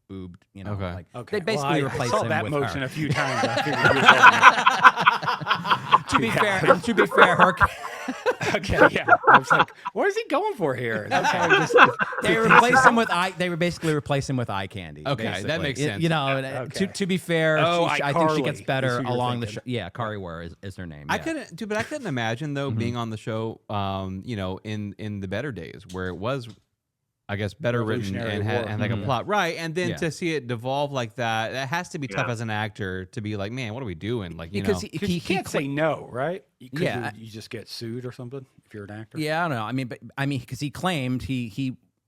boobed. Okay. Like, Okay. They basically I replaced saw him that with motion her. a few times. I figured you were To be fair, her. okay, yeah. I was like, what is he going for here? That's how he just, They replaced him with eye. They were basically replaced him with eye candy. Okay, that basically. makes sense. To be fair, Oh, I think she iCarly gets is better who you're along the thinking. show. Yeah, Kari Wurr is her name. I Yeah. couldn't imagine though being on the show, in the better days where it was, I guess, better written and had like a plot, right? And then to see it devolve like that, that has to be tough as an actor to be like, man, what are we doing? Like, Because because you can't say no, right? Yeah. You just get sued or something if you're an actor. Yeah, I don't know. I mean, because he claimed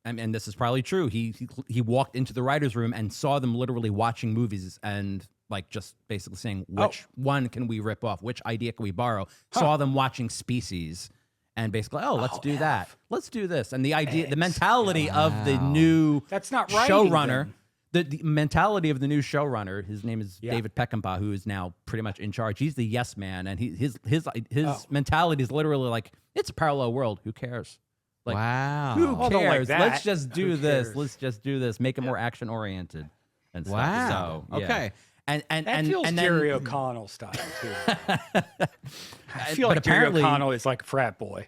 and this is probably true. He walked into the writers' room and saw them literally watching movies and like just basically saying which one can we rip off, which idea can we borrow. Saw them watching Species. And basically, let's do that. Let's do this. And the idea, the mentality of the new That's not writing, showrunner, the mentality of the new showrunner, his name is David Peckinpah, who is now pretty much in charge. He's the yes man. And his mentality is literally like, it's a parallel world. Who cares? Like, wow. who Although like cares? that, Let's just do who this. cares? Let's just do this. Make it more action oriented. And stuff. Wow. So, yeah. Okay. That feels and Jerry then, O'Connell style too. I feel but like Jerry apparently- O'Connell is like a frat boy.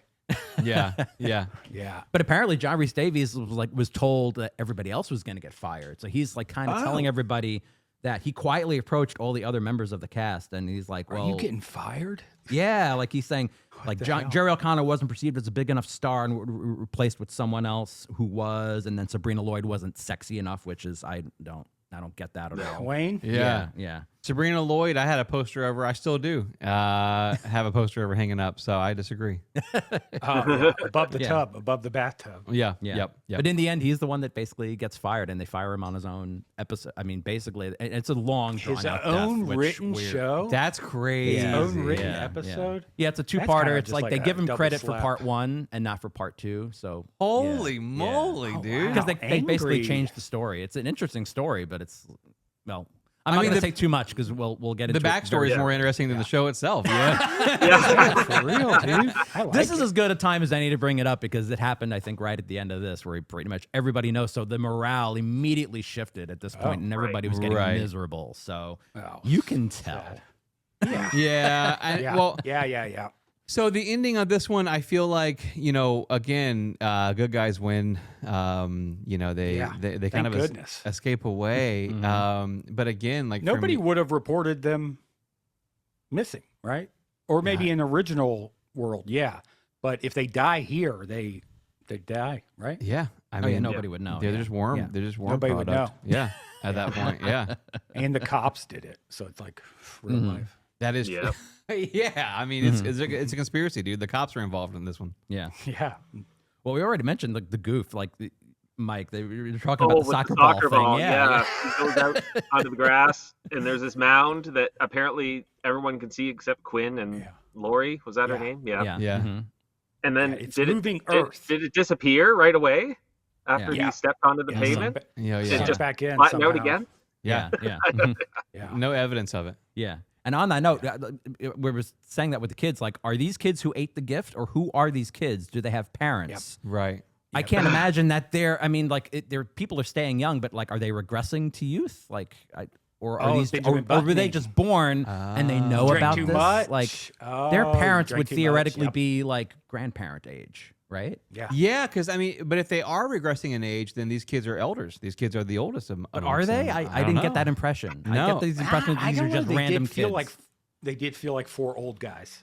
Yeah. Yeah. Yeah. But apparently, John Rhys Davies was told that everybody else was going to get fired. So he's like kind of telling everybody that he quietly approached all the other members of the cast, and he's like, "Well, Are you getting fired? yeah." Like he's saying, like Jerry O'Connell wasn't perceived as a big enough star and replaced with someone else who was, and then Sabrina Lloyd wasn't sexy enough, which is I don't get that at all. Wayne? Yeah. Sabrina Lloyd, I had a poster of her. I still do have a poster of her hanging up. So I disagree. Above the Yeah. tub, above the bathtub. Yeah. Yeah. Yep. But in the end, he's the one that basically gets fired, and they fire him on his own episode. I mean, basically, it's a long, His drawn-out own death, which written weird. show. That's crazy. His Yeah. own written Yeah, episode. Yeah, it's a That's two-parter. kinda It's just like they like give a him double credit for slap. part 1 and not for part 2. So Holy moly, Oh, dude. wow. because they basically Angry. changed the story. It's an interesting story, but it's well. I'm I not mean, going to the- say too much because we'll get into The it backstory is very- more interesting than the show itself. Yeah. Yeah. For real, dude. I like This is it. as good a time as any to bring it up because it happened, I think, right at the end of this, where pretty much everybody knows. So the morale immediately shifted at this point, and everybody was getting Right. miserable. So Oh, you can tell. yeah. Yeah. Yeah. Well, yeah. so the ending of this one, I feel like, again, good guys win. They Yeah. kind Thank of goodness. escape away. Mhm. But again, like for Nobody me- would have reported them missing, right? Or maybe in original world, yeah. But if they die here, they die, right? Yeah. I Oh, mean, yeah, nobody would know. They're yeah. just worm. Yeah. They're just worm Nobody would product. Yeah. At that point, yeah. And the cops did it, so it's like real Mhm. life. That is Yeah. yeah. I mean, it's a conspiracy, dude. The cops are involved in this one. Yeah. Yeah. Well, we already mentioned the goof, like Mike. They were talking Oh, about the with soccer, the soccer ball ball, thing. yeah. He goes out onto the grass, and there's this mound that apparently everyone can see except Quinn and Yeah. Lori. Was that her Yeah. name? Yeah. Yeah. Yeah. Mhm. And then Yeah, it's did moving it, Earth. Did it disappear right away after Yeah. he stepped onto the Yeah, pavement? Yeah. Did Yeah. it just back in flatten out somehow. again? Yeah. Yeah. Mhm. Yeah. No evidence of it. Yeah. And on that note, we were saying that with the kids, like, are these kids who ate the gift, or who are these kids? Do they have parents? Right. I can't imagine that they're. I mean, like, people are staying young, but like, are they regressing to youth? Like, or are Oh, these, they doing or were they buttoning. just born and they know Drank about too this? much. Like, Oh, their you parents drank would too much, theoretically yep. be like grandparent age, right? Yeah. Yeah, because I mean, but if they are regressing in age, then these kids are elders. These kids are the oldest of. But amongst are they? them. I don't didn't get that know. impression. I No. get these impressions I these are don't know, just they random did feel kids. like they did feel like 4 old guys.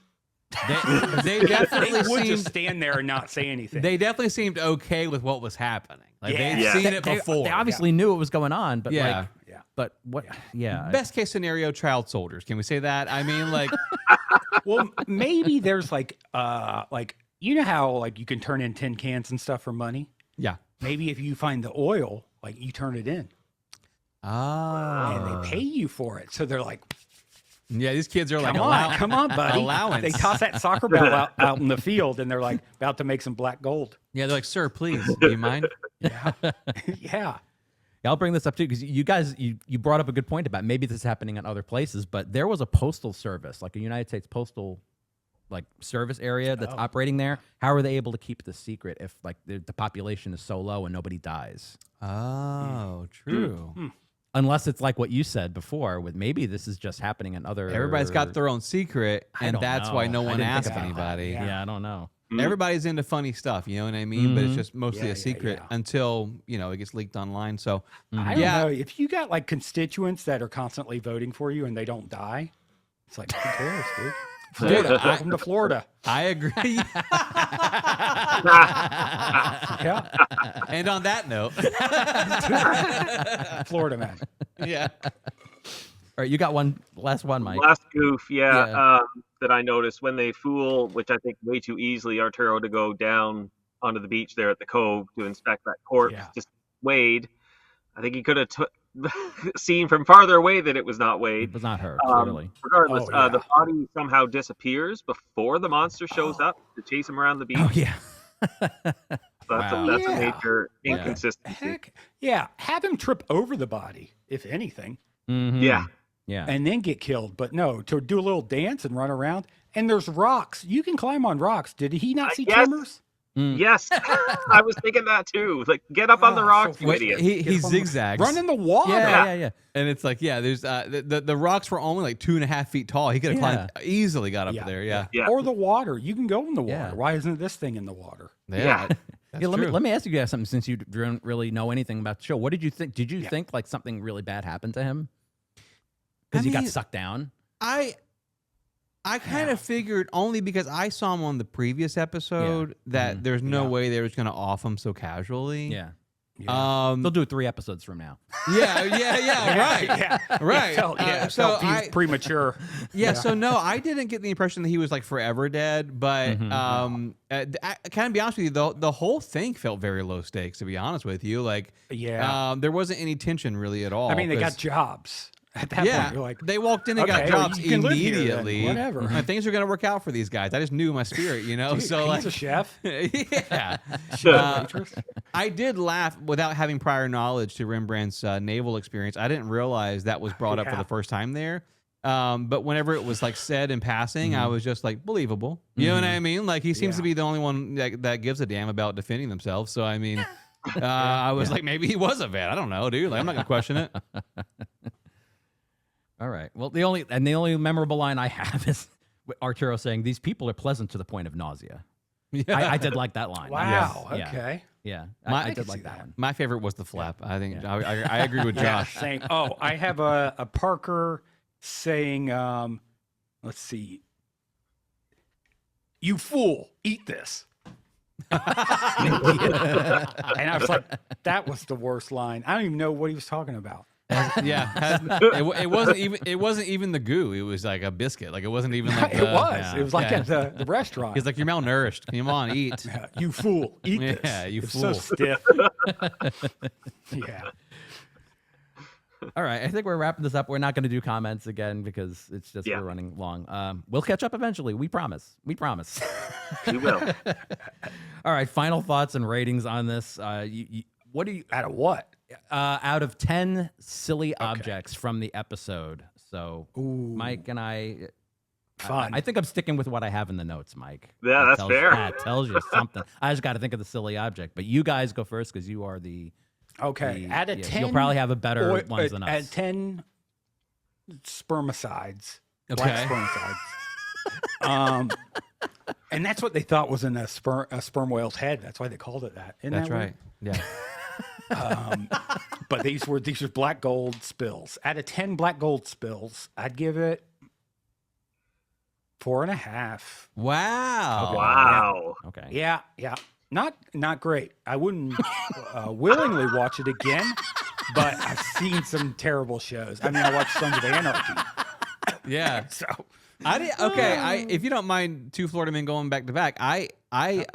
They definitely They would just seemed. stand there and not say anything. They definitely seemed okay with what was happening. Like Yeah. they'd Yeah. seen it They before. obviously knew what was going on, but Yeah. like, yeah. but what? Yeah. Best case scenario, child soldiers. Can we say that? I mean, like, Well, maybe there's like you know how like you can turn in tin cans and stuff for money. yeah. Maybe if you find the oil, like you turn it in and they pay you for it. So they're like, Yeah, these kids are like, come on, buddy. allowance. They toss that soccer ball out in the field and they're like about to make some black gold. Yeah, they're like, sir, please, do you mind? Yeah. Yeah, I'll bring this up too because you guys you brought up a good point about maybe this is happening in other places, but there was a postal service, like a United States postal like service area that's operating there. How are they able to keep this secret if like the population is so low and nobody dies? Oh, true. Unless it's like what you said before, with maybe this is just happening in other. Everybody's got their own secret, I and don't that's why know. no I one didn't think asks about that. anybody. Yeah, I don't know. Everybody's into funny stuff, you know what I mean? But it's just mostly Yeah, a secret yeah. until, it gets leaked online. So, I don't yeah. know. If you got like constituents that are constantly voting for you and they don't die, it's like, who cares, dude? Florida, welcome to Florida. I agree. Yeah, And on that note, Florida man. yeah. All right, you got one last one, Mike. Last goof, Yeah. that I noticed when they fool, which I think way too easily, Arturo to go down onto the beach there at the cove to inspect that corpse, Yeah. just Wade. I think he could have seen from farther away that it was not It Wade. was not her, clearly. Regardless, Oh, yeah. the body somehow disappears before the monster shows up to chase him around the beach. Oh yeah. That's Wow. a Yeah. major Yeah. inconsistency. Heck, yeah. Have him trip over the body, if anything, Mhm. Yeah. Yeah. and then get killed. But no, to do a little dance and run around. And there's rocks. You can climb on rocks. Did he not see Yes. Tremors? Yes, I was thinking that too. Like, get up on the Oh, rocks, so you wait, idiot. He Get from- zigzags. Run in the water. yeah. And it's like, yeah, there's the rocks were only like 2.5 feet tall. He could have climbed easily, got up there. Yeah. Yeah. Or the water. You can go in the water. Yeah. Why isn't this thing in the water? Yeah. That's Yeah, true. let me ask you guys something since you don't really know anything about the show. What did you think? Did you think like something really bad happened to him? Because I he got mean, sucked down? I kind of figured only because I saw him on the previous episode that there's no Yeah. way they were just going to off him so casually. Yeah. They'll do it 3 episodes from now. right. Yeah. Right. So he's premature. So no, I didn't get the impression that he was like forever dead, but can I be honest with you, the whole thing felt very low stakes, to be honest with you. Like, there wasn't any tension really at all. I mean, they got jobs. At that point, you're like, they walked in and got okay, jobs you can live here then, immediately. whatever. And things are going to work out for these guys. I just knew in my spirit, you know. Dude, so he's like a chef. yeah. Waitress. I did laugh without having prior knowledge to Rembrandt's naval experience. I didn't realize that was brought up for the first time there. But whenever it was like said in passing, I was just like, believable. You know what I mean? Like he seems to be the only one that gives a damn about defending themselves. So I mean, I was like, maybe he was a vet. I don't know, dude. Like I'm not gonna question it. All right. Well, the only memorable line I have is Arturo saying, "These people are pleasant to the point of nausea." I did like that line. Wow. Yes. Okay. Yeah. I did like that one. My favorite was the flap. I think I agree with Josh. Saying, I have a Parker saying, let's see, "You fool, eat this." And I was like, that was the worst line. I don't even know what he was talking about. It wasn't even the goo. It was like a biscuit. Like it wasn't even like It was like at the restaurant. He's like, you're malnourished. Come on, eat. You fool, eat this. Yeah, you It's fool. so stiff. Yeah. All right. I think we're wrapping this up. We're not going to do comments again because it's just we're running long. We'll catch up eventually. We promise. We promise. We will. All right. Final thoughts and ratings on this. What do you Out of what? out of 10 silly objects from the episode? So Mike and I think I'm sticking with what I have in the notes, Mike. Yeah, that's fair. That tells you something. I just got to think of the silly object. But you guys go first because you are the Out of 10, you'll probably have a better ones than us. At 10 spermicides, Okay. black spermicides. And that's what they thought was in a sperm whale's head. That's why they called it that. Isn't That's that right. weird? Yeah. But these were black gold spills. Out of 10 black gold spills, I'd give it 4.5. Wow. Wow. Okay. Yeah. Not great. I wouldn't willingly watch it again, but I've seen some terrible shows. I mean, I watched Sons of Anarchy. Yeah. So If you don't mind two Florida men going back to back, I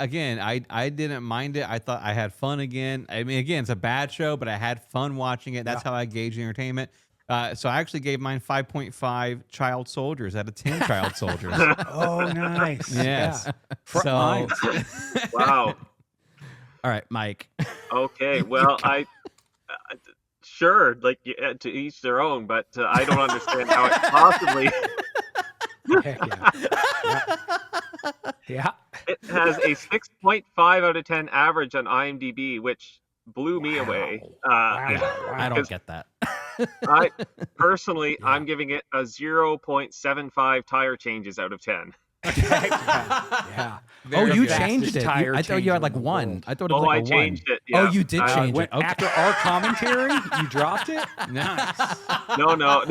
didn't mind it. I thought I had fun again. I mean, again, it's a bad show, but I had fun watching it. That's how I gauge the entertainment. So I actually gave mine 5.5 child soldiers out of 10 child soldiers. Oh, nice. Yes. Yeah. Front lines. Wow. All right, Mike. Okay. Well, sure, like to each their own, but I don't understand how it possibly. Heck yeah. It has a 6.5 out of 10 average on IMDb, which blew me away. I don't get that. I personally, I'm giving it a 0.75 tire changes out of 10. Yeah. Oh, you Fastest changed it. tire I thought you had changer like in the one. world. I thought it was Oh, like I a changed 1. it. Yeah. Oh, you did change it. Okay. After our commentary, you dropped it? Nice. No.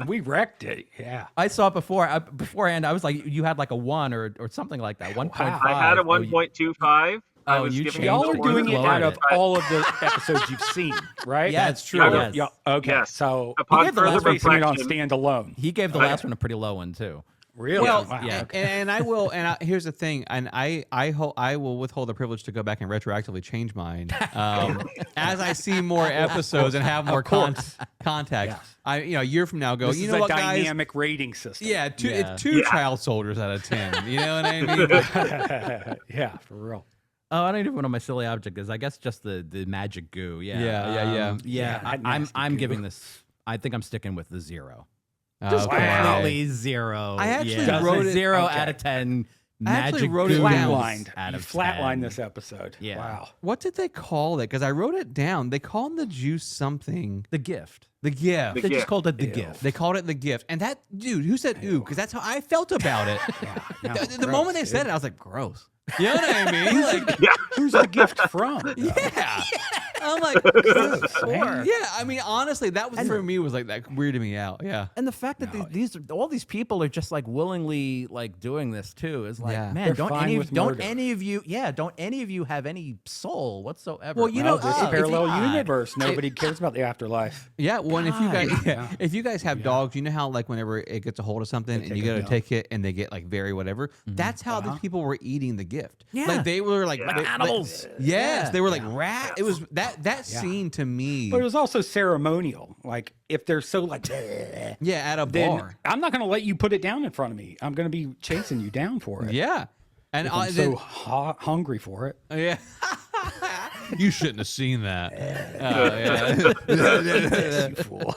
We wrecked it. Yeah. I saw it beforehand. I was like, you had like a 1 or something like that. 1.5. I had a 1.25. I was you giving changed Y'all it. are doing it Lowered out of it. all of the episodes you've seen, right? Yeah, it's true. Yeah. Yes. Okay. Yes. So Upon gave the further last we're basing it on reflection, standalone. He gave the last one a pretty low one too. Really? Well, Wow. yeah. Okay. and I will. And here's the thing. And I will withhold the privilege to go back and retroactively change mine as I see more episodes and have more context. Yes. A year from now, go. This You is know a what, guys? dynamic rating system. Yeah, two Yeah. child soldiers out of 10. You know what I mean? Yeah, for real. Oh, I don't even know what my silly object is. I guess just the magic goo. Yeah. Yeah, I'm goo. giving this. I think I'm sticking with the 0. Just Completely 0. I actually yeah. wrote it- 0 okay. out of 10. I actually Magic wrote it goos down. Flatlined. out You of flatlined 10. this episode. Yeah. Wow. What did they call it? Because I wrote it down. They called the juice something. The gift. The gift. The They just gift. called it the Ew. gift. They called it the gift. And that dude who said ooh, because that's how I felt about it. No, The moment they gross, said dude. it, I was like, gross. You know what I mean? Like, Who's the gift from? yeah. I'm like, Man. yeah. I mean, honestly, that was for me was like that weirded me out. Yeah. And the fact that all these people are just like willingly like doing this too is like, Yeah. man, They're don't fine any with of, don't murder. any of you have any soul whatsoever? Well, you Well, know, this if parallel God. universe, nobody cares about the afterlife. Yeah, well, and if you guys Yeah. if you guys have dogs, you know how like whenever it gets a hold of something and take you it got to down. take it and they get like very whatever. That's how these people were eating the gift. Yeah. Like they were like animals. yes, Yeah. they were like rat. It was that scene to me. But it was also ceremonial. Like if they're so like, Yeah, at a then bar. I'm not going to let you put it down in front of me. I'm going to be chasing you down for it. Yeah, and If I'm so hungry for it. yeah. You shouldn't have seen that. You fool.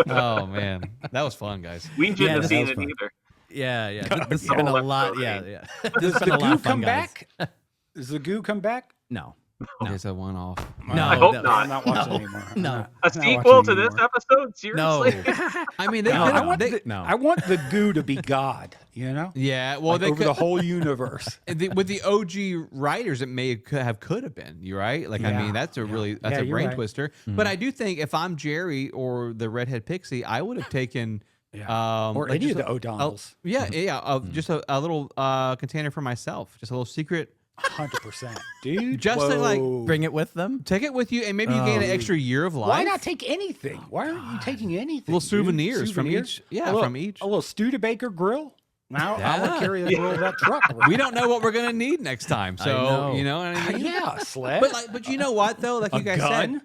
Oh man, that was fun, guys. We shouldn't have that seen was it fun. either. Yeah, yeah. This has been a lot. Yeah, yeah. This Does has been the a lot goo of fun, come guys. back? Does the goo come back? No. It's a one-off. No, I hope no. not. I'm not watching anymore. No. A sequel to this episode? No. Seriously? I mean, they, No, could- I want they- the, no. I want the goo to be God, you know? yeah. Well, Like they over could, the whole universe. with the OG writers, it may could have been. You right? Like I Yeah, mean, that's a really Yeah, a you're brain right. twister. But I do think if I'm Jerry or the redhead pixie, I would have taken. Or like any just of the a- O'Donnells. just a little container for myself, just a little secret. 100%. Dude. Just to, like, whoa. Bring it with them. Take it with you, and maybe you gain an extra year of life. Why not take anything? Why aren't you taking anything? Little dude? souvenirs from each- yeah, A little- from each. A little Studebaker grill. Now I Yeah. would carry the grill of that truck. We don't know what we're gonna need next time, so know. you know what I mean. Yeah, a sled. But you know what though? Like A you guys gun? said,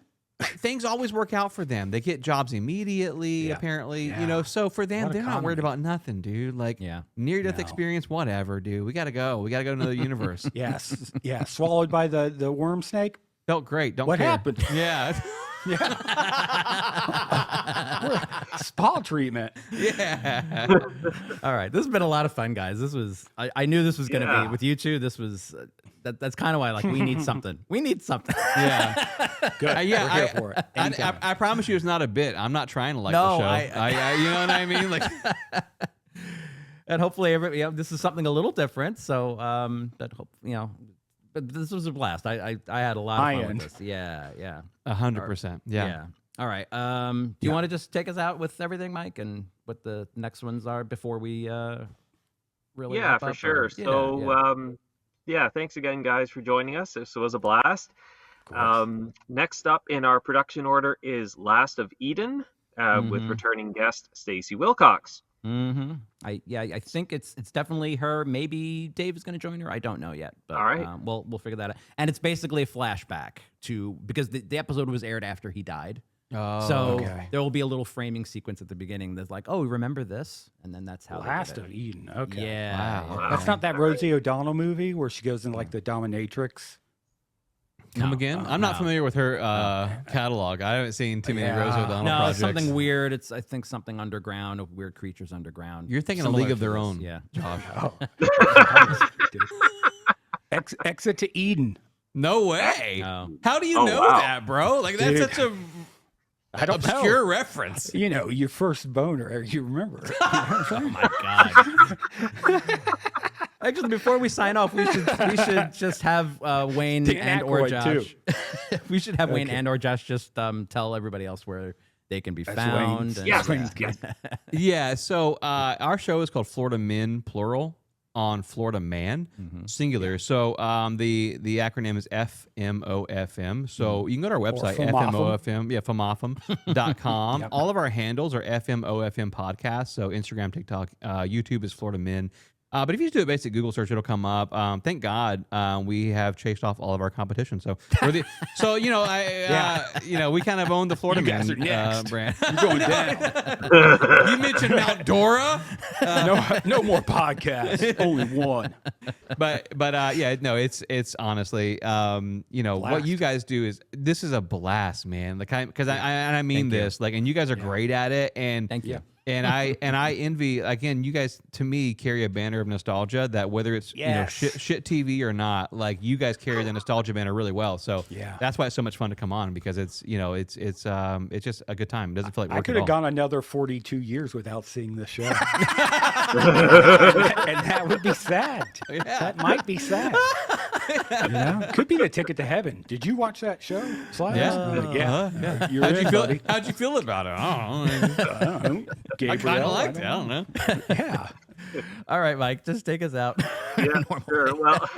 things always work out for them. They get jobs immediately, Yeah. apparently. Yeah. You know, so for them, What they're not worried economy. about nothing, dude. Like Yeah. near death No. experience, whatever, dude. We gotta go. We gotta go to another universe. Yes. Yeah. Swallowed by the worm snake. Felt great. Don't What care. happened? Yeah. Spa treatment. Yeah. All right, this has been a lot of fun, guys. This was I knew this was going to Yeah. be with you two. This was that's kind of why like we need something. We need something. Yeah. Good. Yeah, We're here for it. I promise you, it's not a bit. I'm not trying to like No, the show. I- You know what I mean? Like, And hopefully this is something a little different. So that hope but this was a blast. I had a lot of fun High-end. with this. Yeah, yeah. 100%. Yeah. All right. Do you want to just take us out with everything, Mike, and what the next ones are before we really? Yeah, wrap for up, sure. or- So, thanks again, guys, for joining us. This was a blast. Next up in our production order is Last of Eden, with returning guest Stacey Wilcox. Mm-hmm. I think it's definitely her. Maybe Dave is going to join her. I don't know yet. But, All right. We'll figure that out. And it's basically a flashback because the episode was aired after he died. Oh, So okay. there will be a little framing sequence at the beginning that's like, oh, remember this, and then that's how. they Last did of it. Eden. Okay. Yeah. Wow. yeah. That's not that Rosie O'Donnell movie where she goes in like the dominatrix. Come No. again? I'm not No. familiar with her catalog. I haven't seen too many Yeah. Rose O'Donnell No, projects. it's something weird. It's I think something underground of weird creatures underground. You're thinking a Similar League of to Their this, Own. Yeah. Josh. Oh. Exit to Eden. No way. No. How do you Oh, know wow. that, bro? Like that's Dude. such a I don't obscure know. reference. You know, your first boner. You remember. Oh my god. Actually, before we sign off, we should just have Wayne Dan and or Aykroyd, Josh. We should have Wayne Okay. and or Josh just tell everybody else where they can be That's found. Wayne's- and- Yeah. Wayne's good. Yeah. So our show is called Florida Men plural on Florida Man singular. So the acronym is FMOFM. So you can go to our website FMOFM. FMOFM, FMOFM.com. Yep. All of our handles are FMOFM podcast. So Instagram, TikTok, YouTube is Florida Men. But if you just do a basic Google search, it'll come up. Thank God we have chased off all of our competition. So, we kind of own the Florida You guys Man are next. brand. You're going down. You mentioned Mount Dora, No more podcasts. Only one. but it's honestly, what Blast. you guys do is this is a blast, man. Like, because I mean Thank you. this, like, and you guys are great at it, and Thank you. And I envy, again, you guys to me carry a banner of nostalgia that whether it's shit TV or not, like you guys carry the nostalgia banner really well. So that's why it's so much fun to come on, because it's it's just a good time. It doesn't feel like work I could at have all. gone another 42 years without seeing the show. And that would be sad. Yeah. That might be sad. Could be the ticket to heaven. Did you watch that show, Sly? Yeah. You're How'd in, you feel? buddy. How'd you feel about it? I don't know. I don't know. I kind Gabriel, of liked it. I don't know. Yeah. All right, Mike, just take us out. Yeah, sure. Well,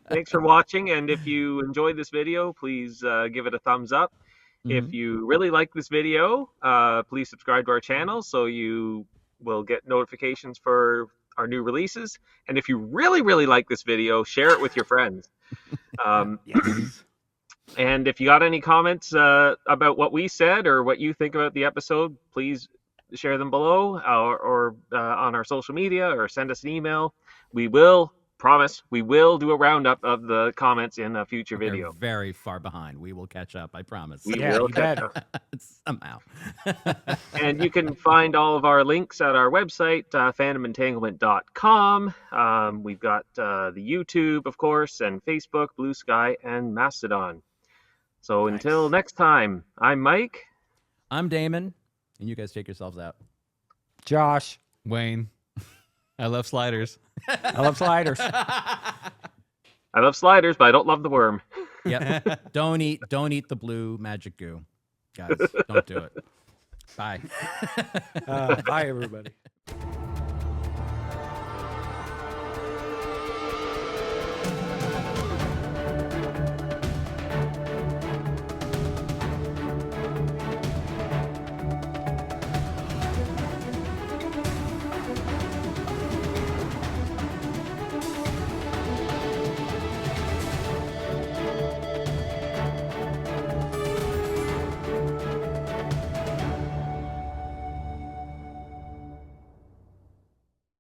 thanks for watching. And if you enjoyed this video, please give it a thumbs up. If you really like this video, please subscribe to our channel so you will get notifications for our new releases. And if you really, really like this video, share it with your friends. And if you got any comments about what we said or what you think about the episode, please share them below or on our social media, or send us an email. We will do a roundup of the comments in a future video. They're very far behind. We will catch up, I promise. We will catch up. Somehow. And you can find all of our links at our website, fandomentanglement.com. We've got the YouTube, of course, and Facebook, Blue Sky, and Mastodon. So until next time, I'm Mike. I'm Damon. And you guys take yourselves out. Josh. Wayne, I love sliders. I love sliders. I love sliders, but I don't love the worm. Yep. Don't eat the blue magic goo. Guys, don't do it. Bye. Bye, everybody.